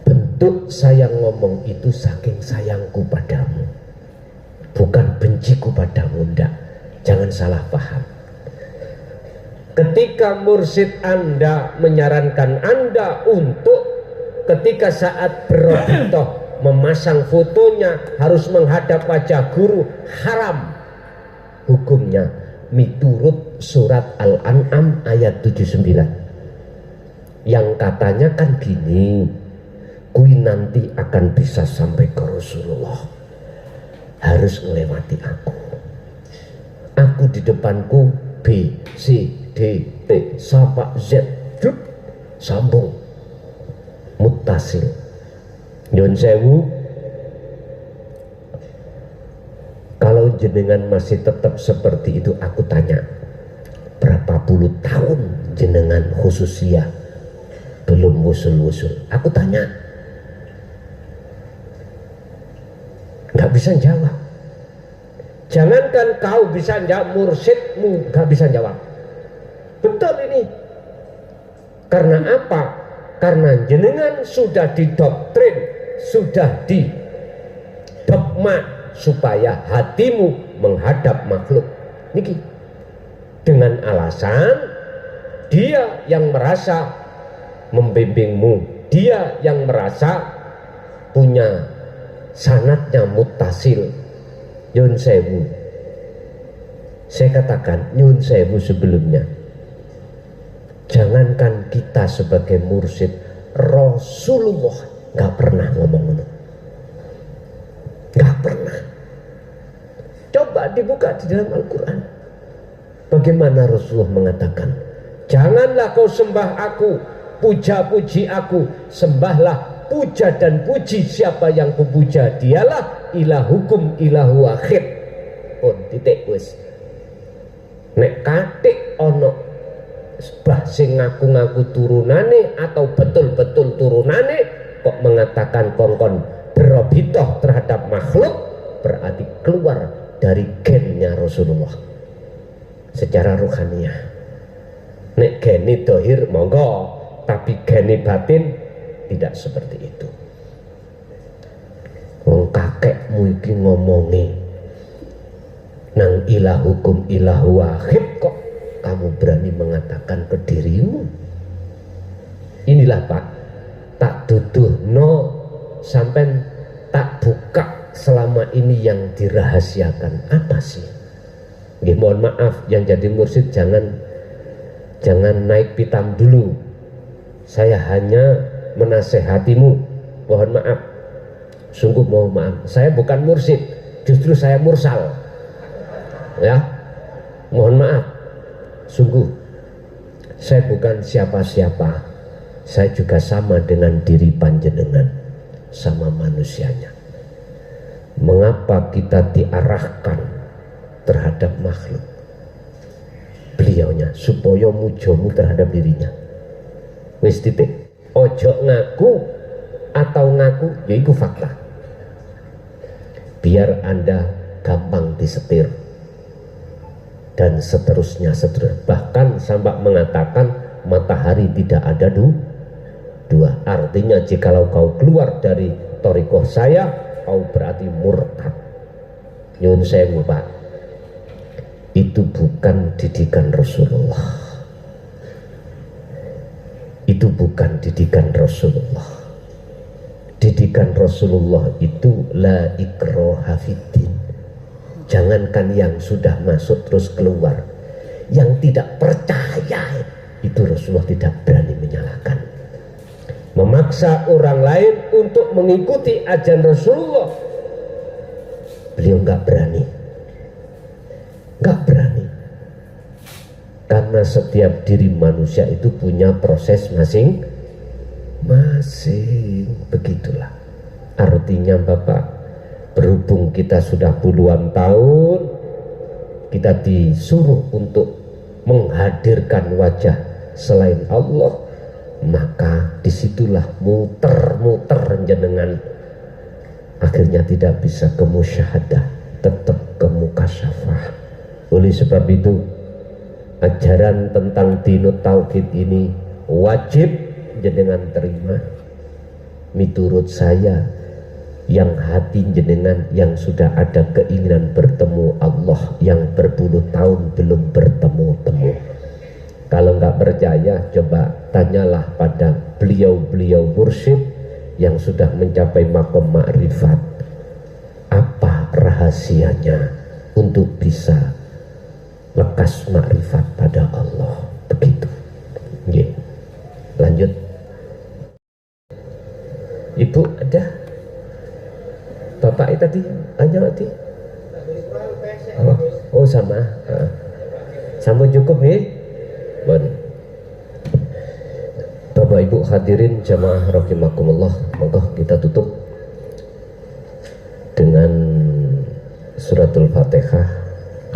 Bentuk saya ngomong itu saking sayangku padamu, bukan benciku padamu, ndak. Jangan salah paham. Ketika mursyid Anda menyarankan Anda untuk ketika saat berobitoh memasang fotonya harus menghadap wajah guru, haram hukumnya miturut surat Al-An'am ayat 79 yang katanya kan gini, kui nanti akan bisa sampai ke Rasulullah, harus melewati aku di depanku B, C, D, T sampai Z, sambung muttasil. Nyun sewu, kalau jenengan masih tetap seperti itu, aku tanya, berapa puluh tahun jenengan khususiyah belum wusul-wusul? Aku tanya, nggak bisa jawab. Jangankan kau bisa jawab, mursyidmu nggak bisa jawab. Betul ini. Karena apa? Karena jenengan sudah didoktrin, sudah didogma supaya hatimu menghadap makhluk niki, dengan alasan dia yang merasa membimbingmu, dia yang merasa punya sanadnya muttasil. Nyun sewu, saya katakan nyun sewu sebelumnya, Jangankan kita sebagai mursyid, Rasulullah nggak pernah ngomong itu, nggak pernah. Coba dibuka di dalam Al-Quran, bagaimana Rasulullah mengatakan, janganlah kau sembah aku, puja-puji aku, sembahlah, puja dan puji siapa yang kupuja, dialah ilahukum ilahu wahid. Pun titik wis. Nek katik ono bah sing ngaku-ngaku turunane atau betul-betul turunane kok mengatakan kongkon berobitoh terhadap makhluk, berarti keluar dari gennya Rasulullah secara ruhaniyah. Nek geni dohir monggo, tapi geni batin tidak seperti itu. Wong kakekmu iki ngomongi nang ilahukum ilahu wahid, kok kamu berani mengatakan ke dirimu? Inilah Pak, tak duduh no sampai tak buka selama ini yang dirahasiakan apa sih? Nggih, mohon maaf yang jadi mursyid jangan naik pitam dulu. Saya hanya menasehatimu, mohon maaf, sungguh mohon maaf. Saya bukan mursyid, justru saya mursal. Ya, mohon maaf. Sungguh, saya bukan siapa-siapa. Saya juga sama dengan diri panjenengan, sama manusianya. Mengapa kita diarahkan terhadap makhluk? Beliaunya supaya mujomu terhadap dirinya. Wis titik. Ojo ngaku atau ngaku, yaitu fakta. Biar Anda gampang disetir. Dan seterusnya. Bahkan sampai mengatakan matahari tidak ada dua. Artinya jikalau kau keluar dari thariqah saya, kau berarti murtad. Nyun sewu Pak, itu bukan didikan Rasulullah. Itu bukan didikan Rasulullah. Didikan Rasulullah itu la ikraha fiddin. Jangankan yang sudah masuk terus keluar, yang tidak percaya itu Rasulullah tidak berani menyalahkan. Memaksa orang lain untuk mengikuti ajaran Rasulullah, beliau nggak berani. Karena setiap diri manusia itu punya proses masing-masing. Begitulah artinya Bapak, berhubung kita sudah puluhan tahun kita disuruh untuk menghadirkan wajah selain Allah, maka disitulah muter-muter jenengan akhirnya tidak bisa ke musyahadah, tetap ke mukasyafah. Oleh sebab itu ajaran tentang dinut tauhid ini wajib jenengan terima. Miturut saya, yang hati jenengan yang sudah ada keinginan bertemu Allah yang berpuluh tahun belum bertemu-temu. Kalau nggak percaya, coba tanyalah pada beliau-beliau mursyid yang sudah mencapai makom ma'rifat. Apa rahasianya untuk bisa lekas ma'rifat pada Allah? Begitu. Oke. Lanjut. Ibu ada? Bapak tadi hanya mati. Oh sama. Sama cukup ya. Bon. Bapak Ibu hadirin jamaah rahimakumullah, monggo kita tutup dengan suratul Fatihah.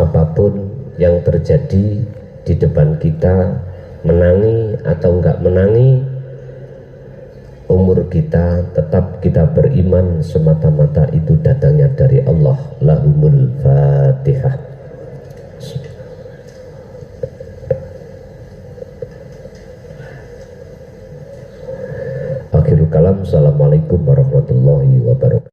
Apapun yang terjadi di depan kita, menangi atau enggak menangi, umur kita tetap kita beriman semata-mata itu datangnya dari Allah. Lahumul Fatihah. Akhirul kalam. Assalamualaikum warahmatullahi wabarakatuh.